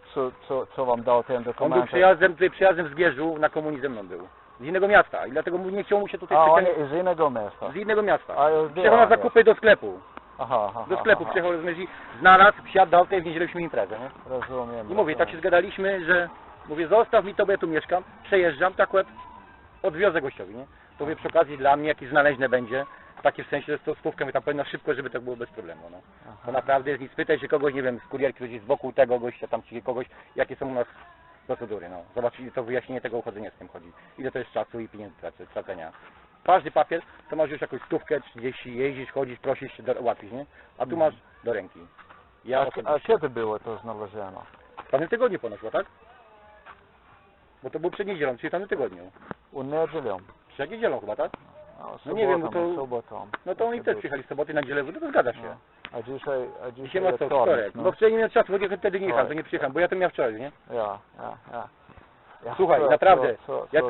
co wam dał ten on dokument? był przyjazdem z Gierzu, na komunii ze mną był. Z innego miasta i dlatego nie chciał mu się tutaj on z innego miasta? Z innego miasta. A, już Przyjechał na zakupy do sklepu. Aha, Do sklepu przyjechał, rozumiesz, i znalazł, wsiadł do auta i w niedzielę mieliśmy imprezę, nie? Rozumiem. I mówię, tak się zgadaliśmy, że mówię, zostaw mi to, bo ja tu mieszkam, przejeżdżam, tak akurat odwiozę gościowi, nie? To mówię, przy okazji dla mnie jakieś znaleźne będzie, takie w sensie, że to stówkę mi tam powiem na szybko, żeby tak było bez problemu, no. To naprawdę jest nic, pytaj się kogoś, nie wiem, z kurierki, ktoś jest wokół tego gościa, tam czy kogoś, jakie są u nas procedury, no. Zobaczyli to wyjaśnienie tego uchodzenia z tym chodzi. Ile to jest czasu i pieniędzy tracenia. Każdy papier, to masz już jakąś stówkę, 30, jeździsz, chodzisz, prosisz się, łapisz, nie? A tu masz do ręki. A kiedy było to znalezione? W tamtym tygodniu ponosiło, tak? Bo to był przed niedzielą, czyli w tamtym tygodniu. U niedzielą. Przed niedzielą chyba, tak? No nie wiem, bo to... Sobotą. No to oni też przyjechali z soboty na niedzielę, no to zgadza się. No. A dzisiaj Dzisiaj ma co, wtorek. No wczoraj nie miałem czasu, bo wtedy nie jechałem, to nie przyjechałem, bo ja to miałem wczoraj, nie? Ja. Słuchaj, naprawdę, ja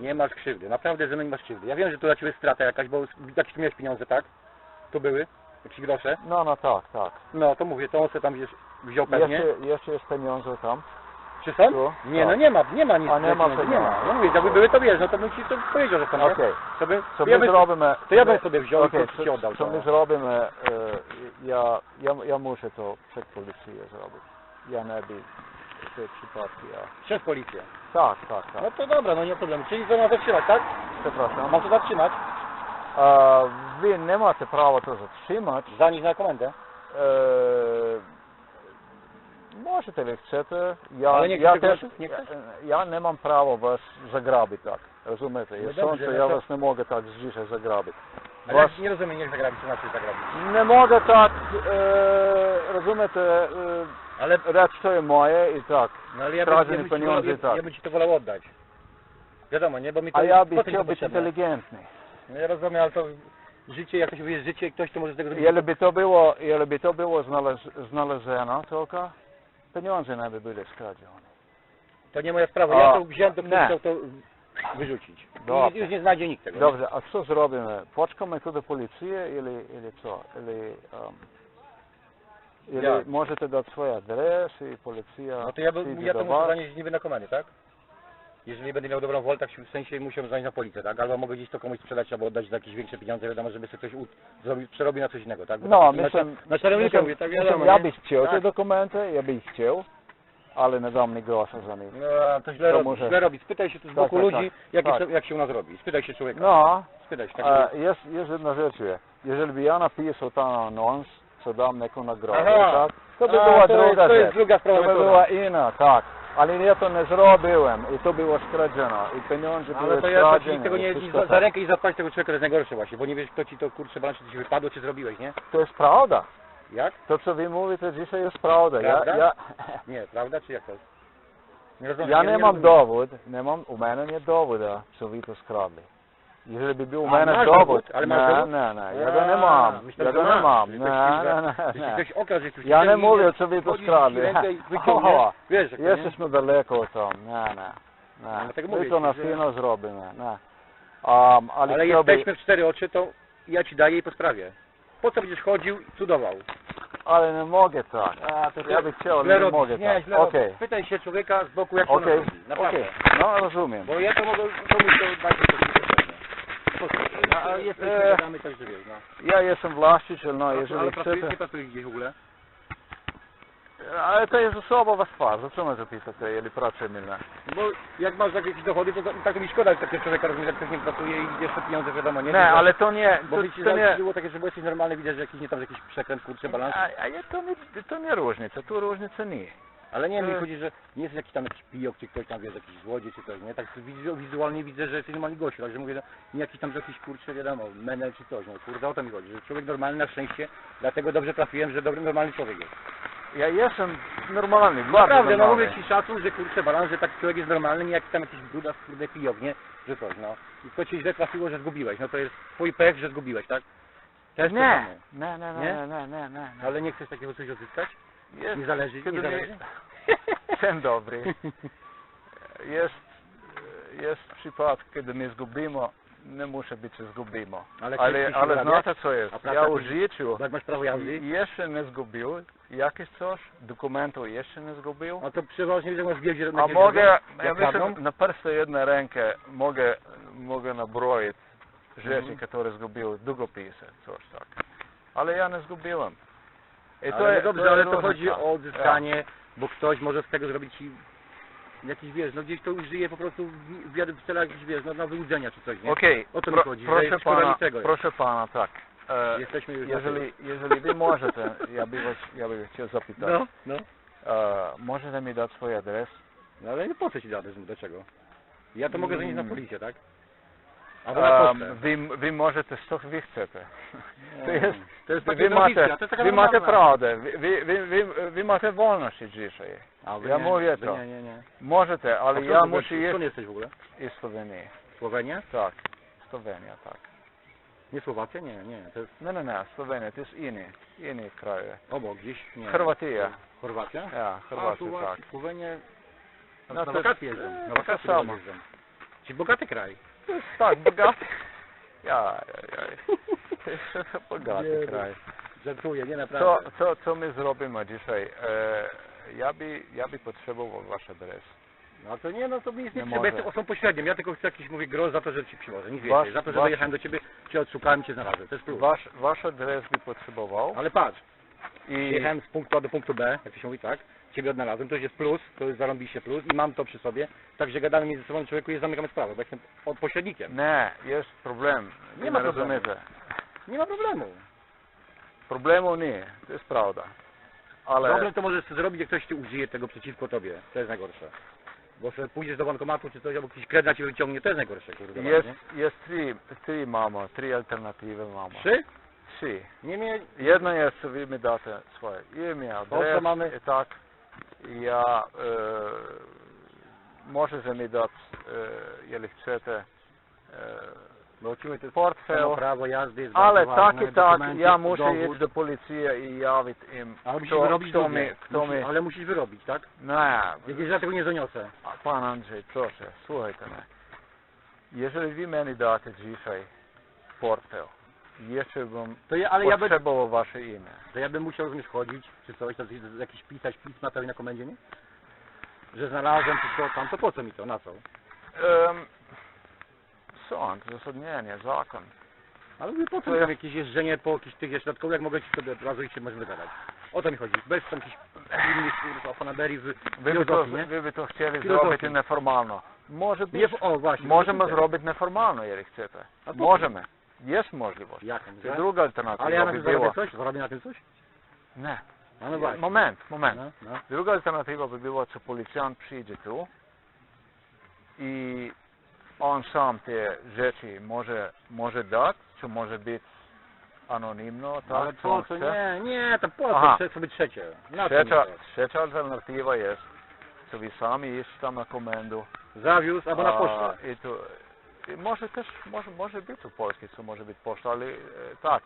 nie masz krzywdy, naprawdę ze mną nie masz krzywdy. Ja wiem, że to dla Ciebie strata jakaś, bo jakieś miałeś pieniądze, tak? To były? Jakieś grosze? No tak. No to mówię, to on sobie tam wziął pewnie. Jeszcze jest pieniądze tam? Czy są? Tu? Nie, Tak. no nie ma nic. A nie ma nie pieniędzy. ma. No mówię, jakby były to wiesz, no to bym Ci to powiedział, że są. Okej. To ja bym sobie wziął okay, i Ci oddał. Co my zrobimy, ja muszę to przed policją zrobić. Ja nie wiem, te przypadki. Przez policję. Tak. No to dobra, no nie ma problemu. Czyli to ma zatrzymać, tak? Przepraszam. Mam to zatrzymać? Wy nie macie prawa to zatrzymać. Zanieść na komendę? Możecie, jak chcecie. Ale nie chcesz? Ja nie mam prawa was zagrabić, tak. Rozumiecie? No Ja dobrze, sądzę, ja was nie mogę tak dzisiaj zagrabić. Ale ja nie rozumiem, jak zagrabić, co znaczy zagrabić. Nie mogę tak, rozumiecie, ale rzecz to jest moje i tak. No ale ja bym Ci to wolał oddać. Wiadomo, nie? Bo mi to... A ja bym chciał być inteligentny. No ja rozumiem, ale to życie, jakoś jest życie, ktoś to może z tego zrobić. Jeżeli by to było znalezione, tylko pieniądze nie by były skradzione. To nie moja sprawa, ja to wziąłem, to chciał to wyrzucić. I już nie znajdzie nikt tego. Dobrze, a co zrobimy? Poczekamy tu do policji ili co? Ili możecie dać swój adres i policja... No to ja to muszę zanieść niby na komendę, tak? Jeżeli będę miał dobrą wolę, tak w sensie musiał zanieść na policję, tak? Albo mogę gdzieś to komuś sprzedać, albo oddać za jakieś większe pieniądze, wiadomo, żeby sobie ktoś przerobił na coś innego, tak? Bo no, ja byś chciał te dokumenty, ja bych chciał, ale nie dam mi grosza za nich. No, to źle robi. Spytaj się tu z boku ludzi, jak się u nas robi. Spytaj się człowieka. No, spytaj się. Jest jedna rzecz, jeżeli by ja napisał ten anons, co dam neką nagrodę, tak? To by była druga rzecz. To jest druga sprawa. To by była inna, tak. Ale ja to nie zrobiłem i to było skradzione i pieniądze były skradzione. Ale to ja tego nie za rękę i zapłacić tego człowieka, to jest najgorsze właśnie, bo nie wiesz, kto ci to kurczę balans, czy ci wypadło, czy zrobiłeś, nie? To jest prawda. Jak? To co wy mówicie dzisiaj jest prawda. Nie, prawda czy jak to jest? Ja nie mam dowód, u mnie nie dowoda, co wy to skradli. Jeżeli by był u mnie dowód, nie, ja go nie mam. Ja nie mówię, co wy to skradli. Jesteśmy daleko tam, my to na chwilę zrobimy. Ale jesteśmy w 4 oczy, to ja ci daję i po sprawie. Po co będziesz chodził i cudował? Ale nie mogę tak. Ja bym chciał, ale nie mogę tak. Okay. Pytaj się człowieka z boku, jak to robi. Naprawdę. No, rozumiem. Bo ja to mogę, komuś to dać to jesteśmy, gadamy coś, że wiesz, no. Ja jestem właściciel, no, jeżeli ale chcecie... nie pracujesz gdzieś w ogóle? Ale to jest osobowa sprawa, co my zapytacie, ili pracujemy na? Bo jak masz jakieś dochody, to tak mi szkoda takiego człowieka, jak ktoś nie pracuje i jeszcze pieniądze wiadomo, nie? Nie, ale to nie, bo to nie... było takie, że było jesteś normalny, widać, że jakiś nie tam jakiś przekręt, kurczę, balans. To nie różnica, tu różnica nie. Ale nie, mi chodzi, że nie jest jakiś tam jakiś pijok, czy ktoś tam, wiesz, jakiś złodziej, czy coś, nie? Tak wizualnie widzę, że jesteś normalny gościu, także mówię, no, nie jakiś tam jakiś, kurczę, wiadomo, menel czy coś, no kurde, o to mi chodzi, że człowiek normalny na szczęście, dlatego dobrze trafiłem, że dobry, normalny człowiek jest. Ja jestem normalny, bardzo naprawdę, no normalny. mówię ci szacun, że kurczę, balans, że taki człowiek jest normalny, nie jakiś tam jakiś brudas, kurde, pijok, nie? Że coś, no. I to ci źle trafiło, że zgubiłeś, no to jest twój pech, że zgubiłeś, tak? Też Nie, to nie. Ale nie chcesz takiego coś odzyskać? Jest, Nie zależy, nie zależy? Dzień dobry. Jest przypadek, kiedy my zgubimy, nie muszę być, że zgubimy. Ale znacie co jest? Ja w życiu jak masz prawo jazdy? jeszcze nie zgubił, jakieś coś, dokumentów jeszcze nie zgubił. A to przeważnie widzę, masz gdzieś a mogę, ja myślę, na pierwszej jednej rękę mogę nabroić rzeczy, które zgubił, długopisy, coś tak. Ale ja nie zgubiłem. Ale dobrze, ale to chodzi o odzyskanie, bo ktoś może z tego zrobić ci jakiś, wiesz, no gdzieś to użyje po prostu w celach jakichś, wiesz, no, na wyłudzenia czy coś, nie? Okej, o to mi chodzi, proszę pana, tak. Jesteśmy już jeżeli wy możecie, ja bym chciał zapytać. No. Możecie mi dać swój adres? No ale po co ci dać, dlaczego? Ja to mogę zanieść na policję, tak? Albo na pocztę. Wy możecie, co wy chcecie. Wy macie prawdę, wy macie wolność dzisiaj. Ja mówię to. Nie. Możecie, ale ja muszę jeść... Skąd jesteś w ogóle? Z Słowenii. Słowenia? Tak, Słowenia, tak. Nie Słowacja? Nie. To jest... Nie, Słowenia, to jest inny kraj. Obok gdzieś? Nie. Chorwacja. Chorwacja? Ja, Chorwacja, tak. Słowenia... No na wakacje jeżdżą. Na wakacje samo. jeżdżą. Czyli bogaty kraj. To jest tak, bogaty. To jest bogaty kraj. Żartuję, nie naprawdę. Co my zrobimy dzisiaj? Ja by potrzebował wasz adres. No to nie, no to mi jest nie trzeba, jestem osobą pośrednią. Ja tylko chcę jakiś, mówię, grosz za to, że ci przywożę, nic więcej. Za to, że dojechałem do ciebie, cię odszukałem i cię znalazłem. To jest plus. Wasz adres by potrzebował. Ale patrz, jechałem z punktu A do punktu B, jak to się mówi, tak? Ciebie odnalazłem, to już jest plus, to jest zarąbiście plus i mam to przy sobie. Także gadamy między sobą, człowieku, jest zamykamy sprawę, bo jestem pośrednikiem. Nie, jest problem. Nie ma problemu. Nie ma problemu. Problemu nie, to jest prawda. Ale... Problem to możesz zrobić, jak ktoś ci użyje tego przeciwko tobie. To jest najgorsze. Bo sobie pójdziesz do bankomatu czy coś, albo jakiś kredyt na ciebie wyciągnie, to jest najgorsze. Kurde, jest trzy alternatywy mamy. Trzy. Jedna jest, co wy mi dacie swoje imię, adres i tak. Ja możecie mi dać, jeżeli chcecie, portfel, prawo jazdy, ale tak i tak, ja muszę iść do policji i jawić im, kto mi... Ale musisz wyrobić, tak? Nie. Jeśli ja tego nie zaniosę. Pan Andrzej, proszę, słuchajcie mnie. Jeżeli wy mnie dacie dzisiaj portfel, jeszcze bym potrzebował wasze imię. To ja bym musiał rozumieć chodzić, czy coś, to jakieś pisać pisma prawie na komendzie, nie? Że znalazłem, czy co tam, to po co mi to, na co? Sąd, zasadnienie, zakon. Ale mówię, po co tam jakieś jeżdżenie po jakichś tych środkowych, jak mogę ci sobie od razu i się może wygadać. O to mi chodzi, bez tam jakichś innych fanaberii z filozofii, nie? Wy by to chcieli zrobić nieformalno. Może być, możemy zrobić nieformalno, jeżeli chcecie. Możemy. Jest możliwość. To druga alternatywa. Ale ja na tym zarobię coś? Zarobię na tym coś? Nie. No właśnie. Moment. No. Druga alternatywa by była, że policjant przyjdzie tu i on sam te rzeczy może dać, czy może być anonimno, tak? Ale po co? Nie, to po co? Chcę sobie trzecie. Trzecia alternatywa jest, że wy sami iść tam na komendę. Zawiózł albo na pocztę. I może też, może być u Polski, co może być poczta, ale tak,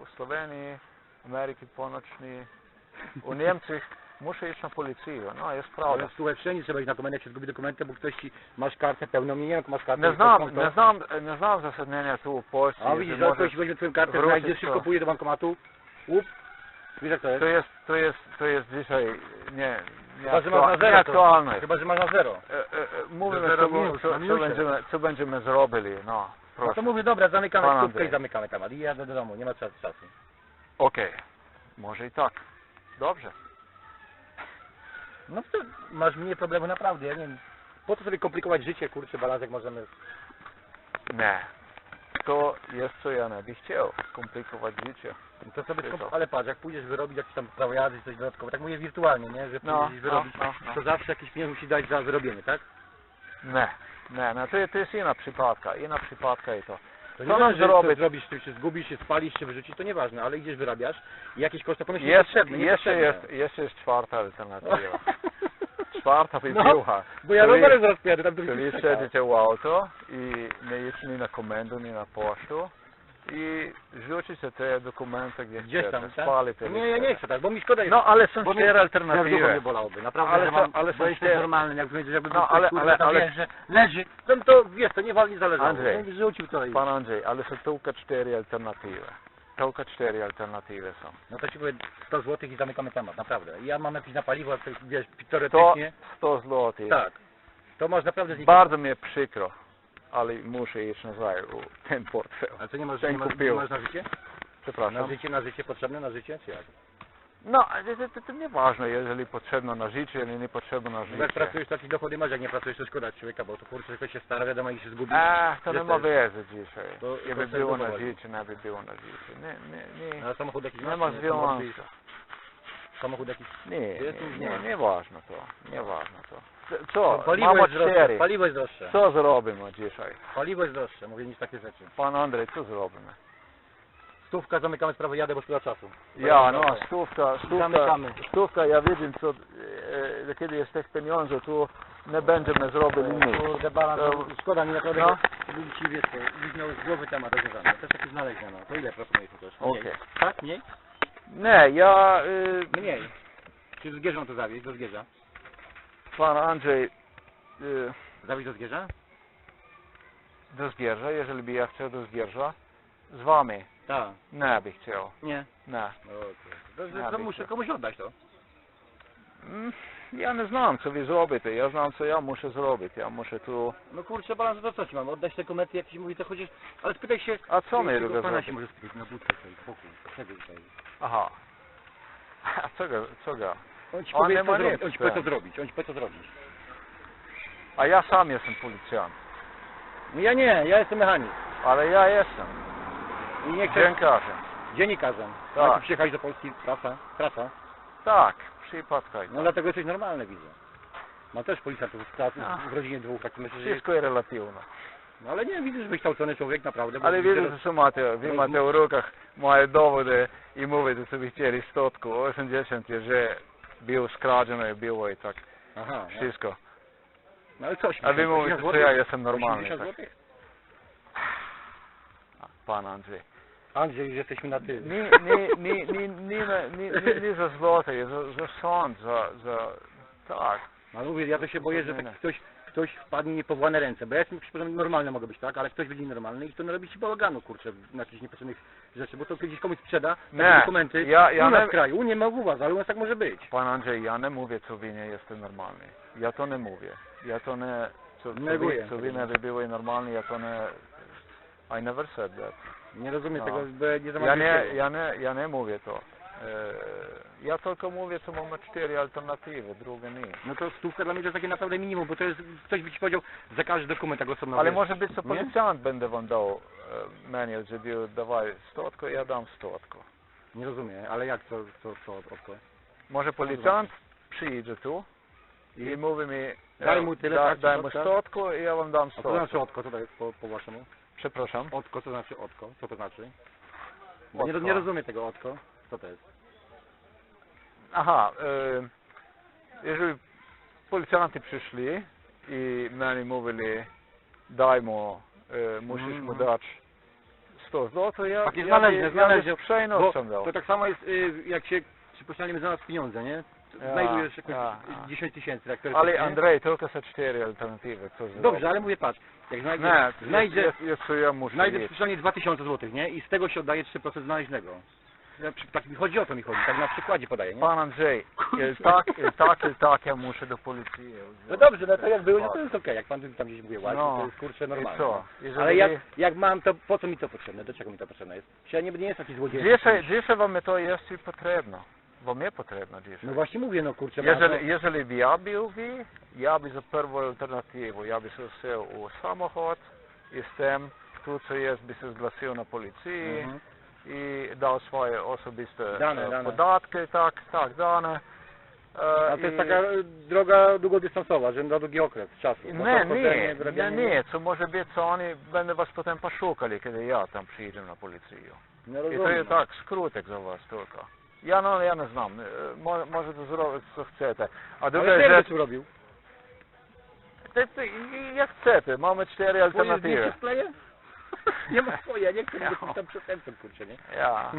w Słowenii, Ameryki Północnej, u Niemczech muszę iść na policję, no jest prawda. Słuchaj, wszędzie trzeba iść na komendę, jak się zgubi dokumenty, bo ktoś ci, masz kartę pełną, nie wiem, masz kartę. Nie znam zasadnienia tu w Polsce. A widzisz, że ktoś weźmie twoją kartę, znajdziesz, szybko pójdzie do bankomatu, wiesz jak to jest? To jest dzisiaj nieaktualne. Chyba, że masz na zero. Mówimy, co będziemy zrobili, no. Proszę. No to mówię, dobra, zamykamy skutkę i zamykamy temat. I jadę do domu, nie ma czasu. Okej. Może i tak. Dobrze. No to masz mniej problemu naprawdę, ja nie wiem. Po co sobie komplikować życie, kurczę, balans, jak możemy... Nie. To jest co ja nie bym chciał, komplikować życie. To sobie ale patrz, jak pójdziesz wyrobić jakieś tam prawo jazdy, coś dodatkowe, tak mówię wirtualnie, nie? Że pójdziesz wyrobić, to zawsze jakieś pieniądze musi dać za wyrobienie, tak? Nie, to jest inna przypadka i to. To nie ważne, że to zrobisz, czy się zgubisz, się spalisz, czy wyrzucisz, to nieważne, ale idziesz, wyrabiasz i jakieś koszty pomyślisz, jeszcze jest czwarta alternatywa. Czwarta by była. Bo ja rowerem zaraz pojadę, tam Czyli siedzicie w auto i nie jest ni na komendu, ni na pocztu i rzucicie te dokumenty gdzieś tam, spalicie. Nie, ja nie chcę tak, bo mi szkoda jest. No ale są cztery alternatywy. Nie bolałoby, naprawdę, ale są cztery normalne, jakby ale leży, to wiesz, to nie walnie zależy. Andrzej, rzucił to i... Pan Andrzej, ale są tylko cztery alternatywy. Tylko cztery alternatywy są. No to ci powiem 100 zł i zamykamy temat, naprawdę. Ja mam jakieś na paliwo, wiesz, teoretycznie. 100 zł. Tak. To masz naprawdę zniknąć. Bardzo mi przykro, ale muszę iść na ten portfel. Ale to nie masz na życie? Przepraszam. Na życie potrzebne, na życie, czy jak? No, to nieważne, jeżeli potrzebne na życie, jeżeli nie potrzebne na życie. Jak pracujesz, takie dochody masz, jak nie pracujesz, to szkoda człowieka, bo to kurczę, ktoś się stara, wiadomo, i się zgubi. To nie ma wiedzy dzisiaj. To by było na życie, nie by było na życie. Nie. A samochód jakiś nie ma związku. Samochód jakiś... Nie ważne to. Co? Mama 4. Paliwo jest droższe. Co zrobimy dzisiaj? Paliwo jest droższe, mówię nic takie rzeczy. Pan Andrzej, co zrobimy? Stówka, zamykamy sprawę, jadę, bo szkoda czasu. Stówka, ja wiem, co, kiedy jest tych pieniędzy, to nie będziemy zrobili nic. Kurde, balans, szkoda mi naprawdę, żeby ci wiesz, miał z głowy temat rozwiązany. Też jakiś znaleźć, no. To ile proponujesz też? Okej. Tak? Mniej? Nie, ja... Mniej. Czy z Zgierzą to zawieźć, do Zgierza? Pan Andrzej... Zawieźć do Zgierza? Do Zgierza, jeżeli by ja chciał do Zgierza, z wami. Tak. Nie by chciał. Nie. Nie. To muszę komuś oddać to. Ja nie znam, co wy zrobicie. Ja znam, co ja muszę zrobić. Ja muszę tu... No kurczę, balans, to co ci mam? Oddać te komety, jak ci mówi, to chodzisz... Ale spytaj się... A co my robię? Pana się może spytać na budce tutaj, pokój. Czego tutaj? Aha. A co go? On ci powie, co zrobić. A ja sam jestem policjant. Ja nie, ja jestem mechanik. Ale ja jestem. I nie chcę... Dziennikarzem. Dziennikarzem. Tak. A ty przyjechałeś do Polski, praca? Tak, przypadkaj. No dlatego jesteś normalny, widzę. Ma też policjantów w rodzinie dwóch, tak myślę, że... Wszystko jest relatywne. No ale nie, widzę, że wykształcony człowiek, naprawdę. Ale widzę, że wy macie w rukach moje dowody i mówicie, co wy chcieli 100, 80, że był skradziony, było i tak. Aha. Wszystko. No ale coś. A wy mówicie, że ja jestem normalny. 80 tak. złotych? Pan Andrzej. Andrzej, już jesteśmy na ty. Nie za złote, za sąd, tak. No mówię, ja to się boję, że tak ktoś wpadnie niepowołane ręce, bo ja jestem normalny mogę być, tak? Ale ktoś będzie normalny i to narobi ci bałaganu, kurczę, na jakichś niepotrzebnych rzeczy, bo to kiedyś komuś sprzeda takie dokumenty u nas w kraju, nie ma u was, ale u nas tak może być. Pan Andrzej, ja nie mówię, co wy nie jesteście normalni. Ja to nie mówię. Ja to nie... Co wy nie były normalni, ja to nie... I never said that. Nie rozumiem tego, bo nie zamawiam. Ja nie mówię to. Ja tylko mówię, co mamy 4 alternatywy, drugie nie. No to stówka dla mnie to jest takie naprawdę minimum, bo to jest, ktoś by ci powiedział, za każdy dokument tak osobno. Ale może być, co policjant będę wam dał manual, że dawaj 100, ja dam 100. Nie rozumiem, ale jak co? Może policjant przyjdzie tu i mówi mi, daj mu tyle, daj mu 100 i ja wam dam 100. A co znaczy odko, co to jest po waszemu? Przepraszam? Odko, co znaczy odko? Co to znaczy? Nie rozumiem tego odko. Co to jest? Aha, jeżeli policjanci przyszli i mnie mówili, daj mu, musisz mu dać 100 zł, to ja przejnoszę dał. To tak samo jest, jak się przypuszczalnie znalazł pieniądze, nie? Znajdujesz jakoś 10 tysięcy. Ale Andrzej, tylko są 4 alternatywy. Dobrze, ale mówię, patrz, jak znajdę przypuszczalnie 2000 zł, nie? I z tego się oddaje 3% znaleźnego. Tak mi chodzi, tak na przykładzie podaję, nie? Pan Andrzej, tak, ja muszę do policji. No dobrze, no to jak było, to jest okej, jak pan tam gdzieś mówi ładnie, to jest kurczę normalne. Co? Ale jak mam, to po co mi to potrzebne? Do czego mi to potrzebne jest? Czy ja nie jest taki złodziej? Dzisiaj wam to jest potrzebne. Bo mnie potrzebno dzisiaj. No właśnie mówię, no kurczę. Jeżeli by ja był ja by za pierwszą alternatywę, ja by się wsiadł u samochód i z tym, tu co jest, by się zgłosił na policję i dał swoje osobiste podatki, tak, dane. A to jest taka droga długodystansowa, że na długi okres czasu. Nie, co może być, co oni będą was potem poszukali, kiedy ja tam przyjdę na policję. I to jest tak, skrótek za was tylko. Ja nie znam, może to zrobić co chcecie. A druga rzecz... co robił? Jak chcecie, mamy 4 alternatywy. Nie ma swoje, nie chcę być tam przestępcą, kurczę, nie? Ja.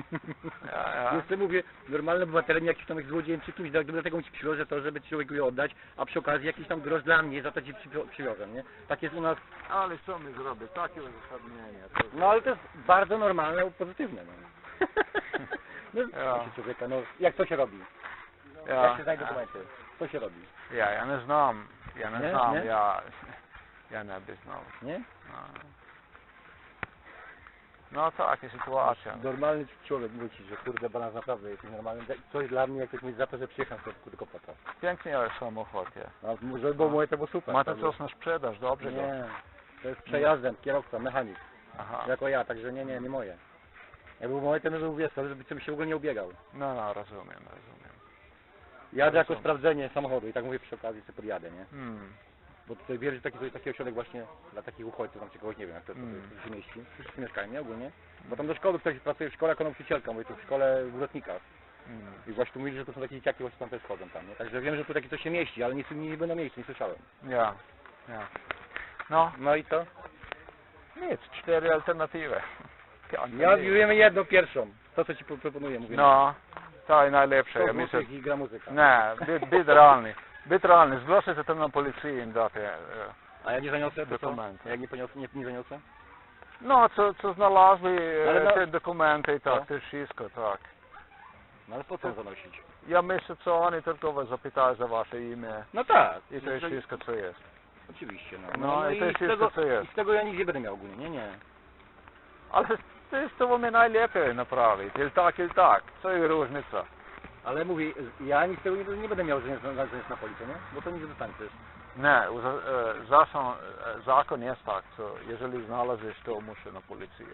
Jeszcze mówię, normalne obywatele, nie jakiś tam złodziejem czy kimś, dlatego mu ci przywiozę to, żeby człowieku je oddać, a przy okazji jakiś tam grosz dla mnie, za to ci przywiozę, nie? Tak jest u nas. Ale co my zrobię? Takie uzasadnienie. No ale to jest bardzo normalne, pozytywne, no. Człowieka, no jak to się robi? Jak się znajdzie dokumenty? Co się robi? Ja nie znam. Ja nie by znał. Nie? No taka sytuacja. Normalny człowiek mówi ci, że kurde, bo nas naprawdę jest normalny. Coś dla mnie, jak ktoś mi za to, że przyjechał tylko po to. Pięknie ale samochód, ja. No, może było moje, to było super. Ma to coś na sprzedaż, dobrze go? Nie, to jest przejazdem, kierowca, mechanik. Aha. Jako ja, także nie moje. Jak był moje, to bym był wiesz, żeby się w ogóle nie ubiegał. No, rozumiem. Jadę jako sprawdzenie samochodu i tak mówię przy okazji, sobie podjadę, nie? Bo tutaj wierzę, że taki ośrodek właśnie dla takich uchodźców, tam czegoś nie wiem, jak to się mieści. Wszyscy mieszkają, nie? Ogólnie. Bo tam do szkoły ktoś pracuje w szkole jako nauczycielką, bo to w szkole w Lotnikach. I właśnie tu mówili, że to są takie dzieciaki, właśnie tam też chodzą tam, nie? Także wiem, że tu takie coś się mieści, ale nie będą miejscu, nie słyszałem. Ja. No i to? Nic, 4 alternatywy. Ja wiemy jedną pierwszą. To co ci proponuję, mówię. No, to jest najlepsze. Ja myślę, i gra muzyka. nie, być realny. Zgłoszę się tam na policję i im da te A ja nie zaniosę dokumenty. Jak nie zaniosę? No, co znalazły te dokumenty i tak, to wszystko, tak. No ale po co zanosić? Ja myślę, co oni tylko was zapytają za wasze imię. No tak. I to jest wszystko, co jest. Oczywiście, No i to jest wszystko, co jest. I z tego ja nic nie będę miał ogólnie, nie. Ale to jest to mnie najlepiej naprawić. I tak. Co jest różnica? Ale mówię, ja nic z tego nie będę miał, że na policję, nie? Bo to nie zostanie też. Nie, zakon jest tak, co jeżeli znalazłeś, to muszę na policję.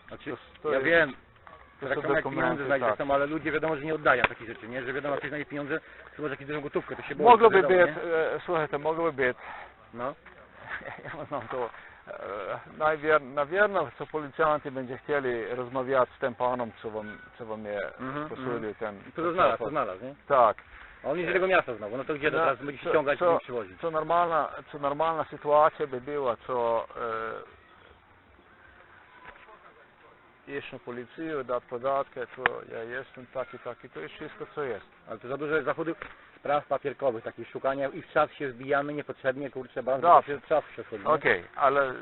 Znaczy, ja wiem, tak samo jak pieniądze znajdziesz tam, ale ludzie wiadomo, że nie oddają takich rzeczy, nie? Że wiadomo, jak ktoś znajdzie pieniądze, to może jakąś dużą gotówkę, to się boi. Mogłoby być, słuchajcie, mogłoby być. No. Ja znam to. Nawierno, co policjanci będzie chcieli rozmawiać z tym panem, co wam je posłużył ten... To znalazł, nie? Tak. A on jest z tego miasta znowu, no to gdzie teraz będzie się ściągać i przywozić? Co normalna sytuacja by była, co iść na policję, dać podatki, to ja jestem taki, to jest wszystko co jest. Ale to za dużo zachodów spraw papierkowych, takich szukania i w czas się wbijamy niepotrzebnie, kurczę, bardzo się czas przechodzi. Okej, ale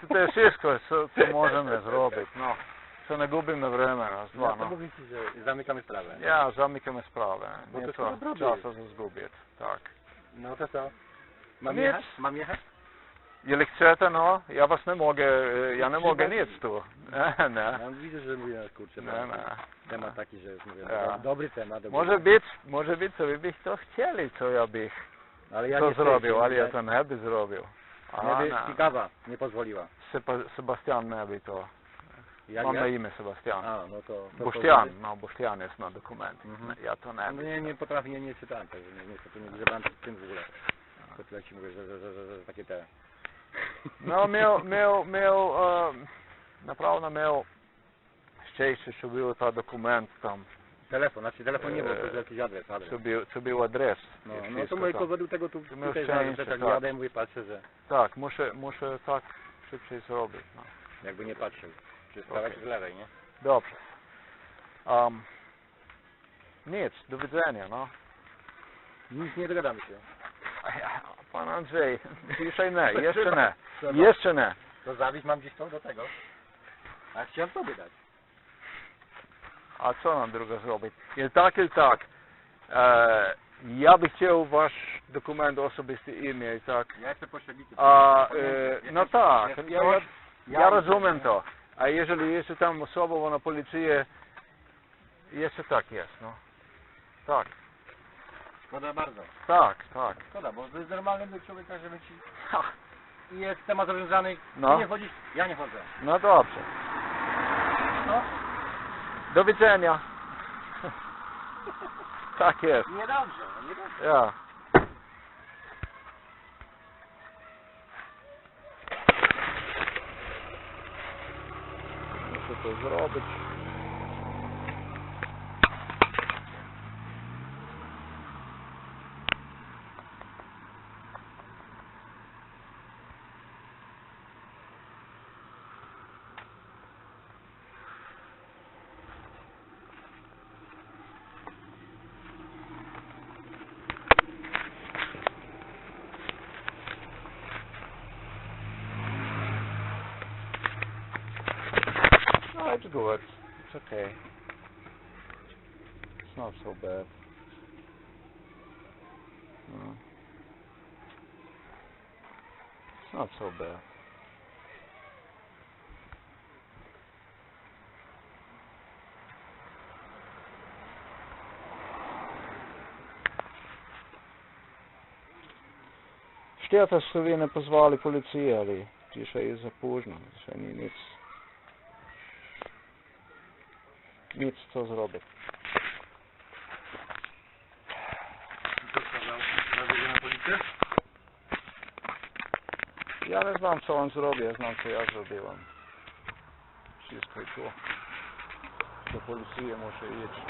to jest wszystko, co możemy zrobić, no. Co nie gubimy время, raz, dwa, no. To mówię ci, że zamykamy sprawę. Ja, zamykamy sprawę, bo nie to co czasu zgubić, tak. No to co? Mam jechać? Jeżeli chcecie, no, ja was nie mogę, ja nie mogę nic tu. Nie. Ja widzę, że mówię, kurczę, temat taki, że jest, mówię, dobry temat. Może być, co by to chcieli, co ja bych ale ja to nie zrobił, ale ja to nie by zrobił. Nie by ciekawa nie pozwoliła. Sebastian nie by to. Mam na imię Sebastian. No to Busztian jest na dokument. Ja to nie. No nie potrafię, nie czytałem, także niestety nie zebrałem tym w ogóle. To tyle ci mówię, że takie te... No naprawdę miał szczęście, że był ten dokument tam. Telefon nie był, to jakiś adres. Co był adres. No to mojego według tego tutaj znaleźć, że tak jadę i mówię, patrzę, że... Tak, muszę tak szybciej zrobić. No. Jakby nie patrzył. Czy stawać z lewej, nie? Dobrze. Nic, do widzenia, no. Nic nie dogadamy się. Pan Andrzej, dzisiaj nie, jeszcze nie. To zawieźć mam gdzieś to do tego. A chciałem sobie dać. A co nam druga zrobić? I tak. Ja bym chciał wasz dokument osobisty imię, tak. Ja chcę pośrednikiem. No tak, ja rozumiem to. A jeżeli jest tam osoba na policję, jeszcze tak jest, no. tak. Szkoda bardzo. Tak, tak. Szkoda, bo to jest normalny dla człowieka, żeby ci... Ha. I jest temat rozwiązany. No. Ty nie chodzisz, ja nie chodzę. No dobrze. No. Do widzenia. Tak jest. Niedobrze, niedobrze. Ja. Muszę to zrobić. No, it's good. It's okay. It's not so bad. No. It's not so bad. Šteta, so vi ne pozvali policije, ali ti še je za późno, še ni nic co zrobić. Co сказал? Zawiedzie na policję? Ja nie znam co on zrobi, ja znam co ja zrobiłem. Wszystko i to. Do policji muszę iść.